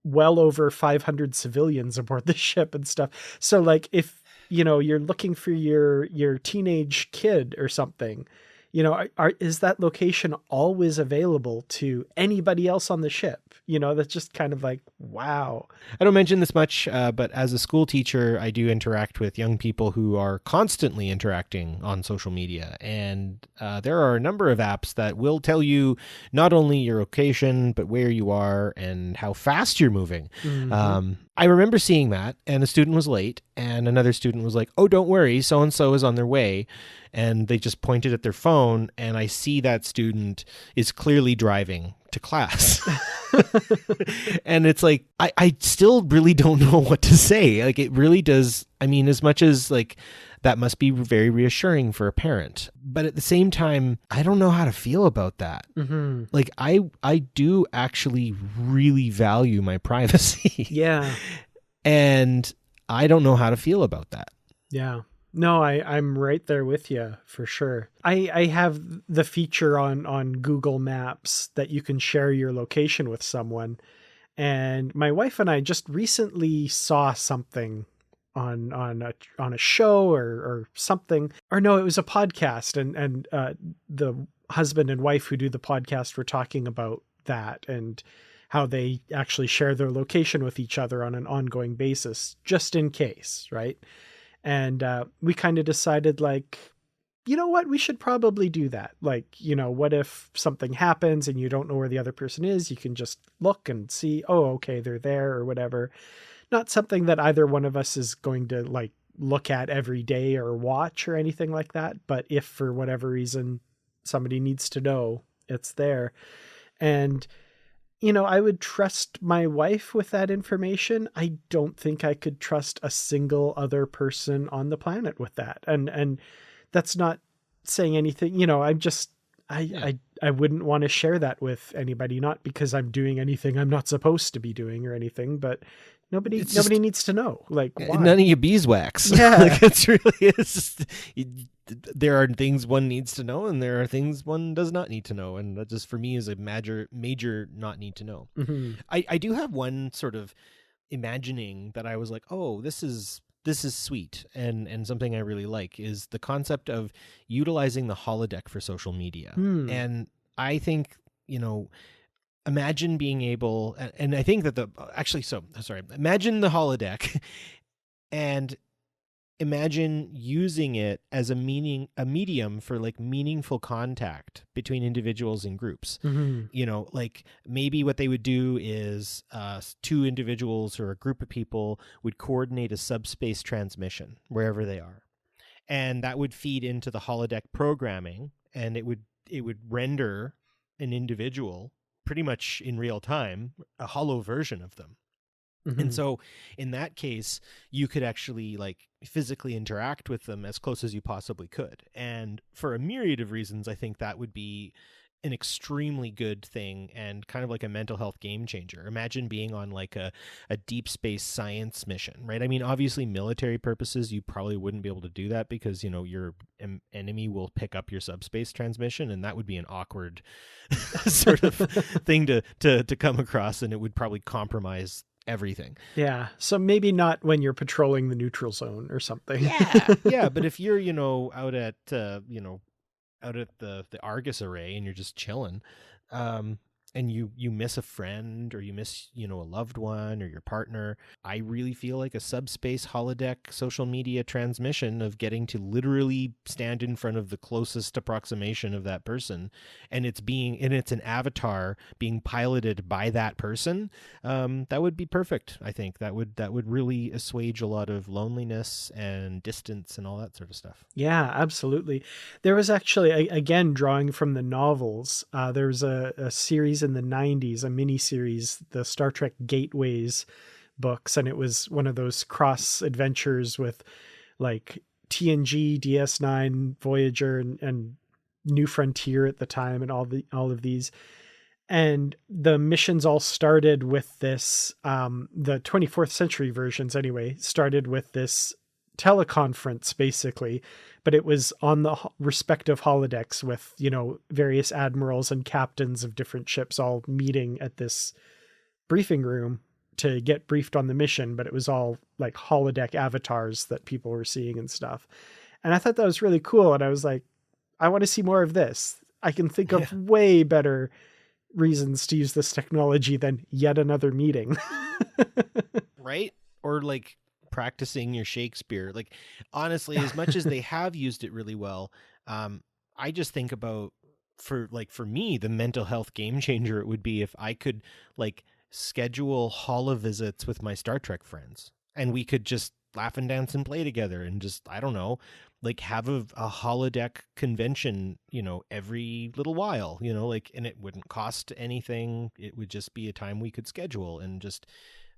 well over 500 civilians aboard the ship and stuff. So like if, you're looking for your teenage kid or something, is that location always available to anybody else on the ship? That's just kind of like, wow. I don't mention this much, but as a school teacher, I do interact with young people who are constantly interacting on social media. And there are a number of apps that will tell you not only your location, but where you are and how fast you're moving. I remember seeing that, and a student was late, and another student was like, "Oh, don't worry, so-and-so is on their way." And they just pointed at their phone, and I see that student is clearly driving to class. And it's like, I still really don't know what to say. Like, it really does. I mean, as much as like that must be very reassuring for a parent, but at the same time, I don't know how to feel about that. Mm-hmm. Like, I do actually really value my privacy. Yeah. And I don't know how to feel about that. Yeah. No, I'm right there with you for sure. I have the feature on Google Maps that you can share your location with someone. And my wife and I just recently saw something on a show or something. Or no, it was a podcast, and the husband and wife who do the podcast were talking about that and how they actually share their location with each other on an ongoing basis, just in case, right? And we kind of decided, like, you know what, we should probably do that. Like, you know, what if something happens and you don't know where the other person is? You can just look and see, oh, okay, they're there or whatever. Not something that either one of us is going to like look at every day or watch or anything like that. But if for whatever reason somebody needs to know, it's there. And you know, I would trust my wife with that information. I don't think I could trust a single other person on the planet with that. And that's not saying anything, you know, I wouldn't want to share that with anybody, not because I'm doing anything I'm not supposed to be doing or anything, but nobody needs to know. Like, why? None of your beeswax. Yeah. Like, it's really, it's just, there are things one needs to know, and there are things one does not need to know. And that just, for me, is a major not need to know. Mm-hmm. I do have one sort of imagining that I was like, oh, this is sweet, and something I really like is the concept of utilizing the holodeck for social media. And I think, you know, imagine being able, and I think that imagine the holodeck and imagine using it as a medium for like meaningful contact between individuals and groups. Mm-hmm. You know, like maybe what they would do is two individuals or a group of people would coordinate a subspace transmission wherever they are. And that would feed into the holodeck programming, and it would render an individual pretty much in real time, a hollow version of them. Mm-hmm. And so in that case, you could actually like physically interact with them as close as you possibly could. And for a myriad of reasons, I think that would be an extremely good thing and kind of like a mental health game changer. Imagine being on like a deep space science mission, right? I mean, obviously military purposes, you probably wouldn't be able to do that because, you know, your enemy will pick up your subspace transmission, and that would be an awkward sort of thing to come across, and it would probably compromise everything. Yeah. So maybe not when you're patrolling the neutral zone or something. Yeah. But if you're, you know, out at the Argus array and you're just chilling, and you miss a friend or you miss, you know, a loved one or your partner, I really feel like a subspace holodeck social media transmission of getting to literally stand in front of the closest approximation of that person, and it's an avatar being piloted by that person, that would be perfect. I think that would really assuage a lot of loneliness and distance and all that sort of stuff. Yeah, absolutely. There was actually, again, drawing from the novels, there was a series in the 90s, a mini series, the Star Trek Gateways books, and it was one of those cross adventures with like TNG, DS9, Voyager, and New Frontier at the time, and all of these. And the missions all started with this, the 24th century versions anyway, started with this teleconference basically, but it was on the respective holodecks with, you know, various admirals and captains of different ships all meeting at this briefing room to get briefed on the mission. But it was all like holodeck avatars that people were seeing and stuff. And I thought that was really cool. And I was like, I want to see more of this. I can think of way better reasons to use this technology than yet another meeting. Right? Or like practicing your Shakespeare. Like, honestly, as much as they have used it really well, I just think about, for me, the mental health game changer it would be if I could like schedule holo visits with my Star Trek friends, and we could just laugh and dance and play together, and just, I don't know, like have a holodeck convention, every little while, like, and it wouldn't cost anything. It would just be a time we could schedule and just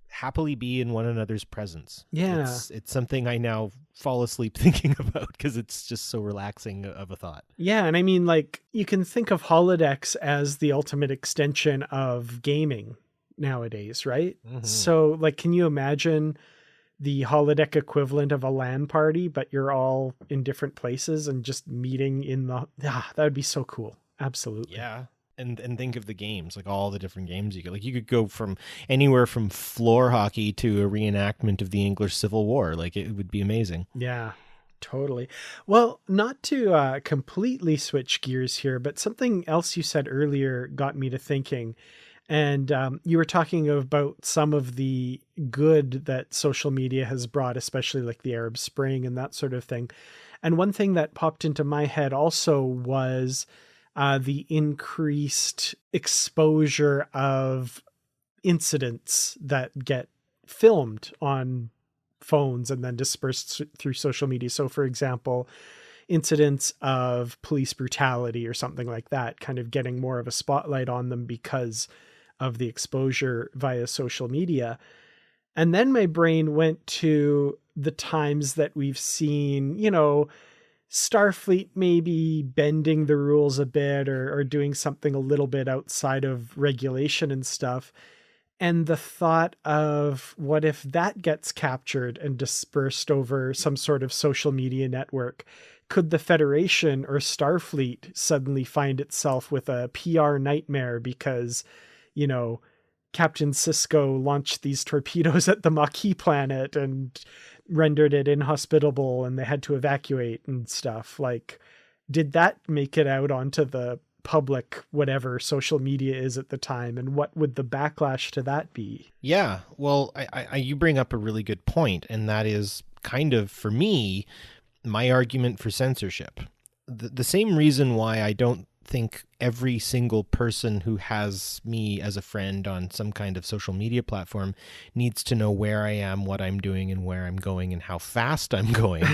happily be in one another's presence. Yeah. It's something I now fall asleep thinking about because it's just so relaxing of a thought. Yeah. And I mean, like, you can think of holodecks as the ultimate extension of gaming nowadays, right? Mm-hmm. So, like, can you imagine the holodeck equivalent of a LAN party, but you're all in different places and just meeting in that would be so cool. Absolutely. Yeah. And think of the games, like all the different games you could go from anywhere from floor hockey to a reenactment of the English Civil War. Like, it would be amazing. Yeah, totally. Well, not to completely switch gears here, but something else you said earlier got me to thinking. And you were talking about some of the good that social media has brought, especially like the Arab Spring and that sort of thing. And one thing that popped into my head also was the increased exposure of incidents that get filmed on phones and then dispersed through social media. So, for example, incidents of police brutality or something like that, kind of getting more of a spotlight on them because of the exposure via social media. And then my brain went to the times that we've seen, Starfleet maybe bending the rules a bit or doing something a little bit outside of regulation and stuff. And the thought of what if that gets captured and dispersed over some sort of social media network? Could the Federation or Starfleet suddenly find itself with a PR nightmare because, Captain Sisko launched these torpedoes at the Maquis planet and rendered it inhospitable and they had to evacuate and stuff? Like, did that make it out onto the public, whatever social media is at the time, and what would the backlash to that be? Yeah, well, you bring up a really good point, and that is kind of, for me, my argument for censorship. The same reason why I don't think every single person who has me as a friend on some kind of social media platform needs to know where I am, what I'm doing, and where I'm going, and how fast I'm going.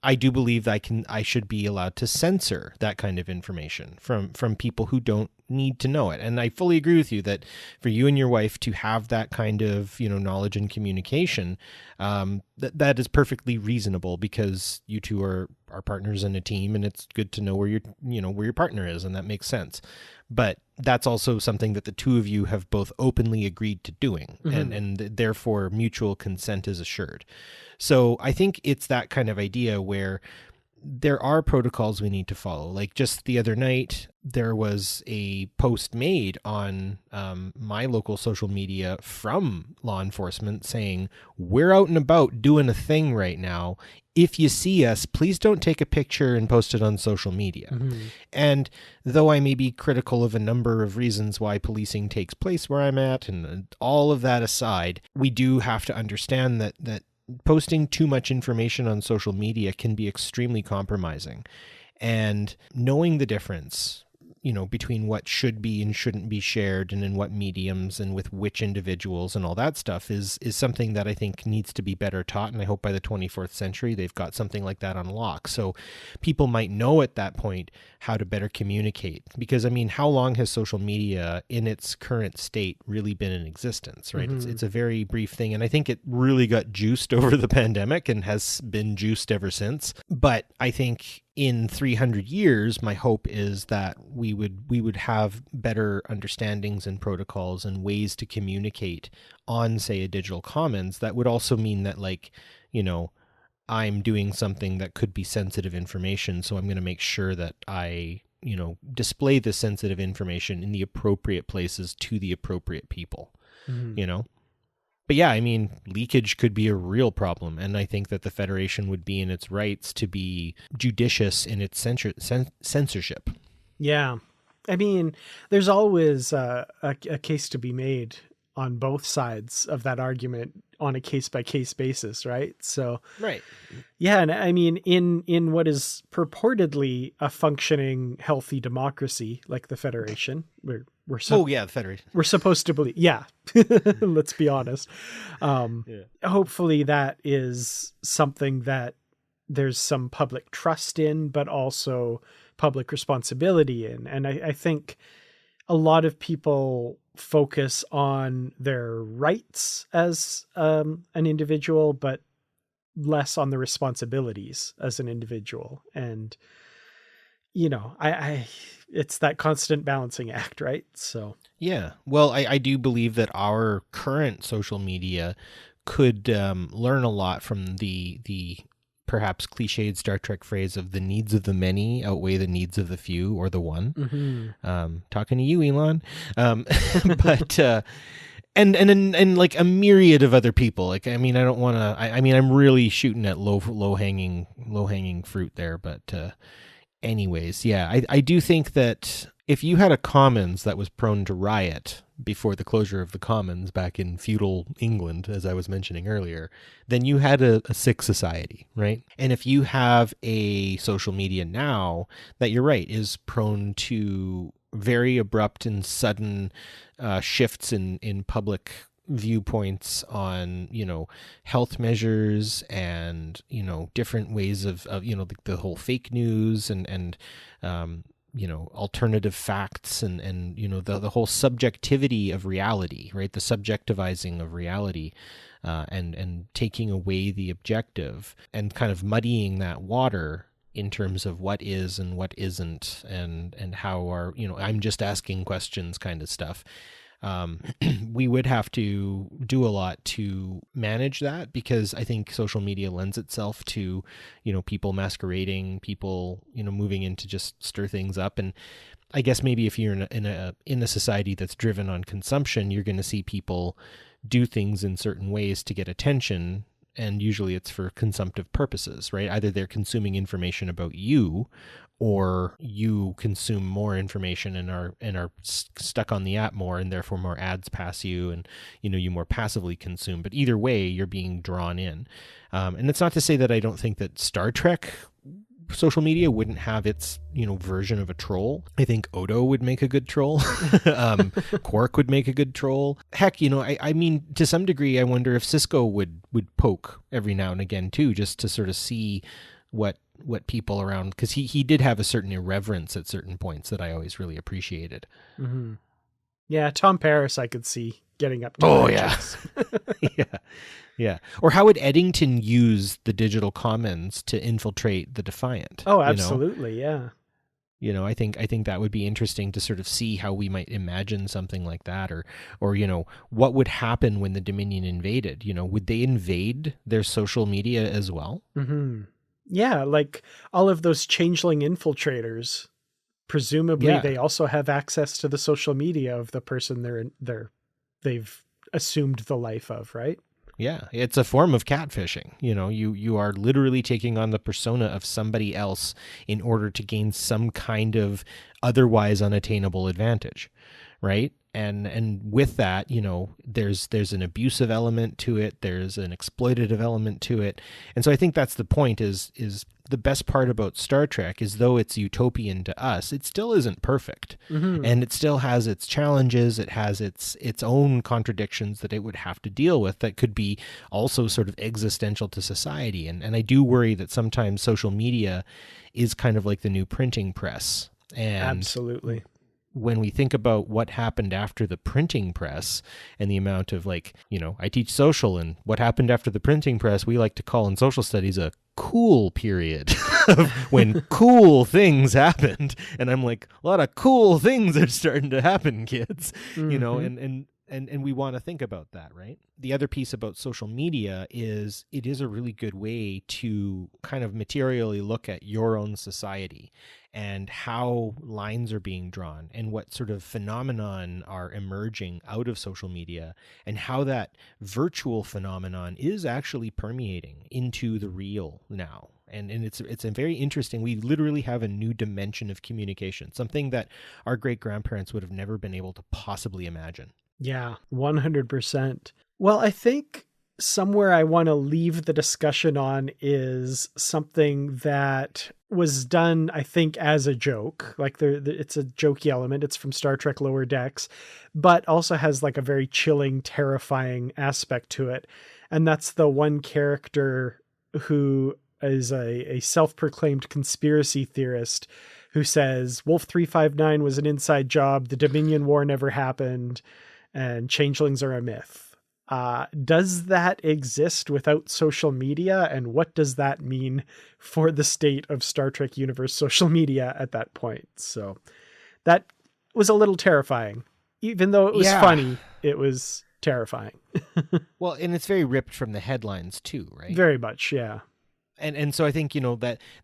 I do believe that I should be allowed to censor that kind of information from people who don't need to know it. And I fully agree with you that for you and your wife to have that kind of, knowledge and communication, that is perfectly reasonable because you two are partners in a team, and it's good to know where your partner is, and that makes sense. But that's also something that the two of you have both openly agreed to doing, and therefore mutual consent is assured. So I think it's that kind of idea where there are protocols we need to follow. Like just the other night, there was a post made on my local social media from law enforcement saying, we're out and about doing a thing right now. If you see us, please don't take a picture and post it on social media. And though I may be critical of a number of reasons why policing takes place where I'm at, and all of that aside, we do have to understand that posting too much information on social media can be extremely compromising. And knowing the difference, between what should be and shouldn't be shared and in what mediums and with which individuals and all that stuff is something that I think needs to be better taught. And I hope by the 24th century, they've got something like that on lock. So people might know at that point how to better communicate. Because, how long has social media in its current state really been in existence, right? It's a very brief thing. And I think it really got juiced over the pandemic and has been juiced ever since. But I think in 300 years, my hope is that we would have better understandings and protocols and ways to communicate on, say, a digital commons. That would also mean that, I'm doing something that could be sensitive information. So I'm going to make sure that I, display the sensitive information in the appropriate places to the appropriate people, But yeah, leakage could be a real problem. And I think that the Federation would be in its rights to be judicious in its censorship. Yeah. There's always a case to be made on both sides of that argument on a case by case basis, right? So Right. yeah, and I mean in what is purportedly a functioning healthy democracy like the Federation, The Federation. we're supposed to believe. Yeah. Let's be honest. Hopefully that is something that there's some public trust in, but also public responsibility in. And I think a lot of people focus on their rights as an individual, but less on the responsibilities as an individual. And, you know, it's that constant balancing act, right? So, yeah. Well, I do believe that our current social media could learn a lot from the perhaps cliched Star Trek phrase of the needs of the many outweigh the needs of the few or the one. Talking to you, Elon. But and like a myriad of other people. Like, I mean, I don't want to. I mean, I'm really shooting at low hanging fruit there. But anyways, yeah, I do think that if you had a commons that was prone to riot before the closure of the commons back in feudal England, as I was mentioning earlier, then you had a sick society, right? And if you have a social media now that, you're right, is prone to very abrupt and sudden shifts in public viewpoints on, you know, health measures and, you know, different ways of you know, the whole fake news and you know, alternative facts and you know, the whole subjectivity of reality, right? The subjectivizing of reality, and taking away the objective and kind of muddying that water in terms of what is and what isn't, and how are, you know, I'm just asking questions kind of stuff. We would have to do a lot to manage that, because I think social media lends itself to, you know, people masquerading, people, you know, moving in to just stir things up. And I guess maybe if you're in a society that's driven on consumption, you're going to see people do things in certain ways to get attention. And usually it's for consumptive purposes, right? Either they're consuming information about you, or you consume more information and are stuck on the app more, and therefore more ads pass you, and, you know, you more passively consume. But either way, you're being drawn in. And it's not to say that I don't think that Star Trek social media wouldn't have its, you know, version of a troll. I think Odo would make a good troll. Quark would make a good troll. Heck, you know, I mean, to some degree, I wonder if Cisco would poke every now and again too, just to sort of see what people around, because he did have a certain irreverence at certain points that I always really appreciated. Mm-hmm. Yeah, Tom Paris, I could see getting up to. Oh yeah. Yeah. Or how would Eddington use the digital commons to infiltrate the Defiant? Oh, absolutely. You know? Yeah. You know, I think that would be interesting to sort of see how we might imagine something like that, or, you know, what would happen when the Dominion invaded? You know, would they invade their social media as well? Mm-hmm. Yeah. Like all of those changeling infiltrators, presumably they also have access to the social media of the person they've assumed the life of, right? Yeah, it's a form of catfishing. You know, you are literally taking on the persona of somebody else in order to gain some kind of otherwise unattainable advantage, right? And with that, you know, there's an abusive element to it, there's an exploitative element to it. And so I think that's the point, is the best part about Star Trek is, though it's utopian to us, it still isn't perfect. Mm-hmm. And it still has its challenges, it has its own contradictions that it would have to deal with that could be also sort of existential to society. And I do worry that sometimes social media is kind of like the new printing press. And absolutely. When we think about what happened after the printing press and the amount of, like, you know, I teach social, and what happened after the printing press, we like to call in social studies a cool period of when cool things happened. And I'm like, a lot of cool things are starting to happen, kids, mm-hmm. you know, and we want to think about that, right? The other piece about social media is it is a really good way to kind of materially look at your own society and how lines are being drawn and what sort of phenomenon are emerging out of social media, and how that virtual phenomenon is actually permeating into the real now. And it's a very interesting, we literally have a new dimension of communication, something that our great grandparents would have never been able to possibly imagine. Yeah, 100%. Well, I think somewhere I want to leave the discussion on is something that was done, I think, as a joke. Like it's a jokey element. It's from Star Trek Lower Decks, but also has like a very chilling, terrifying aspect to it. And that's the one character who is a self-proclaimed conspiracy theorist who says Wolf 359 was an inside job. The Dominion War never happened and changelings are a myth. Does that exist without social media? And what does that mean for the state of Star Trek universe social media at that point? So that was a little terrifying. Even though it was funny, it was terrifying. Well, and it's very ripped from the headlines too, right? Very much, yeah. And so I think,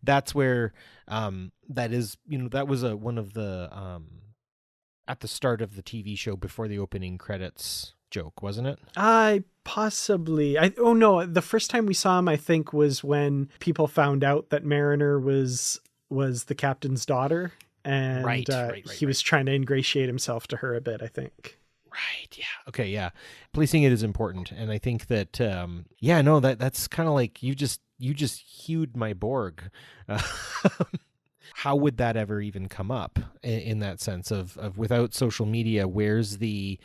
that's where that is, that was one of the at the start of the TV show before the opening credits joke, wasn't it? Oh no, the first time we saw him, I think, was when people found out that Mariner was the captain's daughter, and he was trying to ingratiate himself to her a bit, I think. Right. Yeah. Okay. Yeah. Policing it is important, and I think that that's kind of like you just hewed my Borg. How would that ever even come up in that sense of without social media? Where's the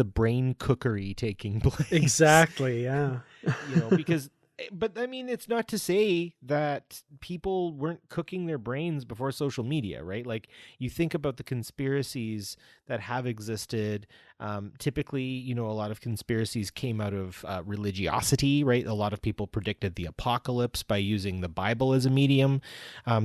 brain cookery taking place? Exactly. Yeah. But I mean, it's not to say that people weren't cooking their brains before social media, right? Like, you think about the conspiracies that have existed. Typically, a lot of conspiracies came out of religiosity, right? A lot of people predicted the apocalypse by using the Bible as a medium.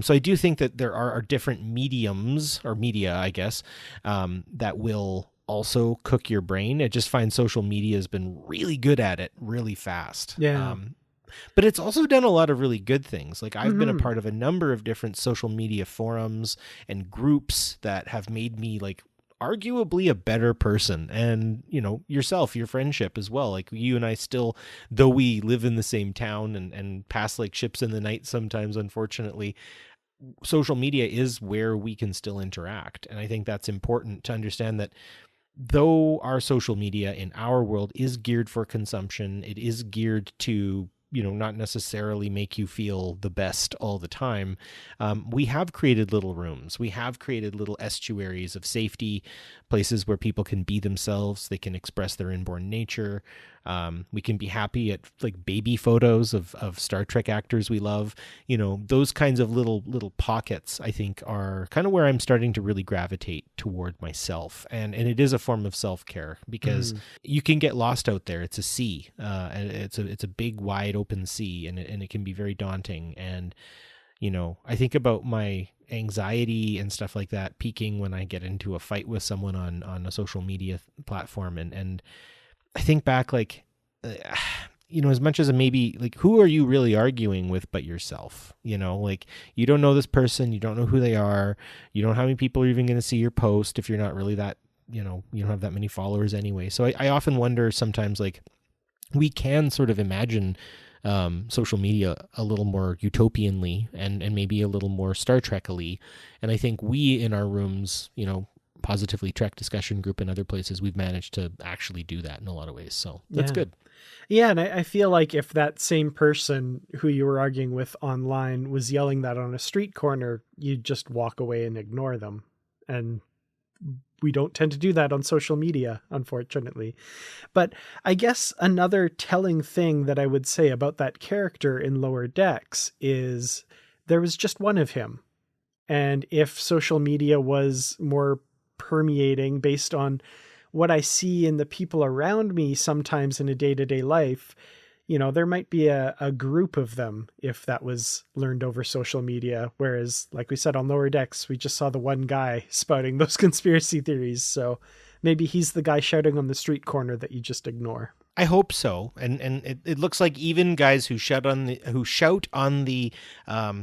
So I do think that there are different mediums or media, I guess, that will also cook your brain. I just find social media has been really good at it really fast. Yeah. But it's also done a lot of really good things. Like, I've been a part of a number of different social media forums and groups that have made me, like, arguably a better person. And, yourself, your friendship as well. Like, you and I still, though we live in the same town and pass like ships in the night sometimes, unfortunately, social media is where we can still interact. And I think that's important to understand that though our social media in our world is geared for consumption, it is geared to not necessarily make you feel the best all the time. We have created little rooms. We have created little estuaries of safety, places where people can be themselves. They can express their inborn nature. We can be happy at like baby photos of Star Trek actors we love. Those kinds of little pockets, I think, are kind of where I'm starting to really gravitate toward myself. And it is a form of self-care because you can get lost out there. It's a sea. And it's a big, wide open sea, and it can be very daunting. And, I think about my anxiety and stuff like that peaking when I get into a fight with someone on a social media platform. And I think back, like, as much as maybe, like, who are you really arguing with but yourself? Like, you don't know this person, you don't know who they are, you don't know how many people are even going to see your post if you're not really that, you don't have that many followers anyway. So I often wonder sometimes, like, we can sort of imagine social media a little more utopianly and maybe a little more Star Trek-ly. And I think we in our rooms, Positively Trek discussion group and other places, we've managed to actually do that in a lot of ways. So that's good. Yeah. And I feel like if that same person who you were arguing with online was yelling that on a street corner, you'd just walk away and ignore them. And we don't tend to do that on social media, unfortunately. But I guess another telling thing that I would say about that character in Lower Decks is there was just one of him. And if social media was more permeating based on what I see in the people around me sometimes in a day-to-day life, there might be a group of them if that was learned over social media. Whereas, like we said, on Lower Decks, we just saw the one guy spouting those conspiracy theories. So maybe he's the guy shouting on the street corner that you just ignore. I hope so. And it looks like even guys who shout on the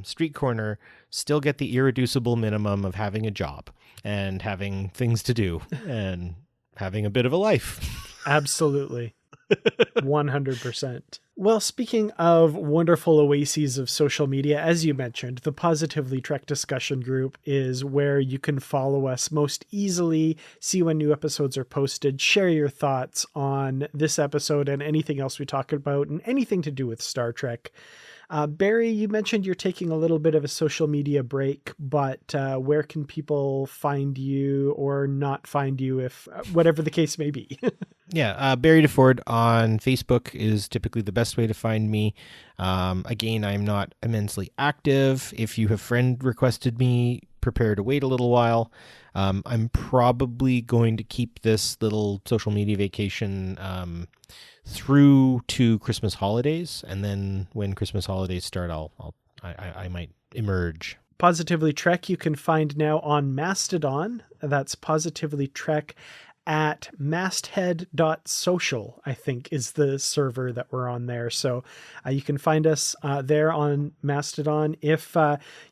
street corner still get the irreducible minimum of having a job and having things to do and having a bit of a life. Absolutely. 100%. Well, speaking of wonderful oases of social media, as you mentioned, the Positively Trek discussion group is where you can follow us most easily, see when new episodes are posted, share your thoughts on this episode and anything else we talk about, and anything to do with Star Trek. Barry, you mentioned you're taking a little bit of a social media break, but where can people find you or not find you, if whatever the case may be? Yeah, Barry DeFord on Facebook is typically the best way to find me. Again, I'm not immensely active. If you have friend requested me, prepare to wait a little while. I'm probably going to keep this little social media vacation through to Christmas holidays, and then when Christmas holidays start, I might emerge. Positively Trek you can find now on Mastodon. That's Positively Trek at masthead.social, I think is the server that we're on there. So you can find us there on Mastodon. If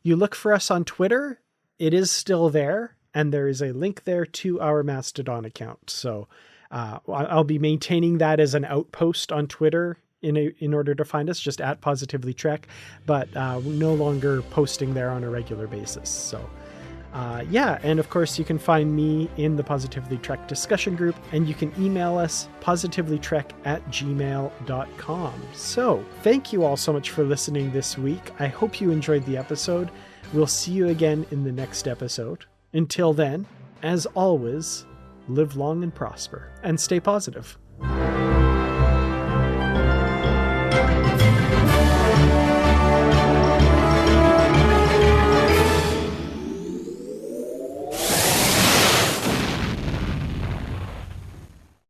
you look for us on Twitter, it is still there, and there is a link there to our Mastodon account. So I'll be maintaining that as an outpost on Twitter in order to find us, just at Positively Trek, but no longer posting there on a regular basis. So yeah, and of course you can find me in the Positively Trek discussion group, and you can email us positivelytrek@gmail.com. So thank you all so much for listening this week. I hope you enjoyed the episode. We'll see you again in the next episode. Until then, as always, live long and prosper, and stay positive.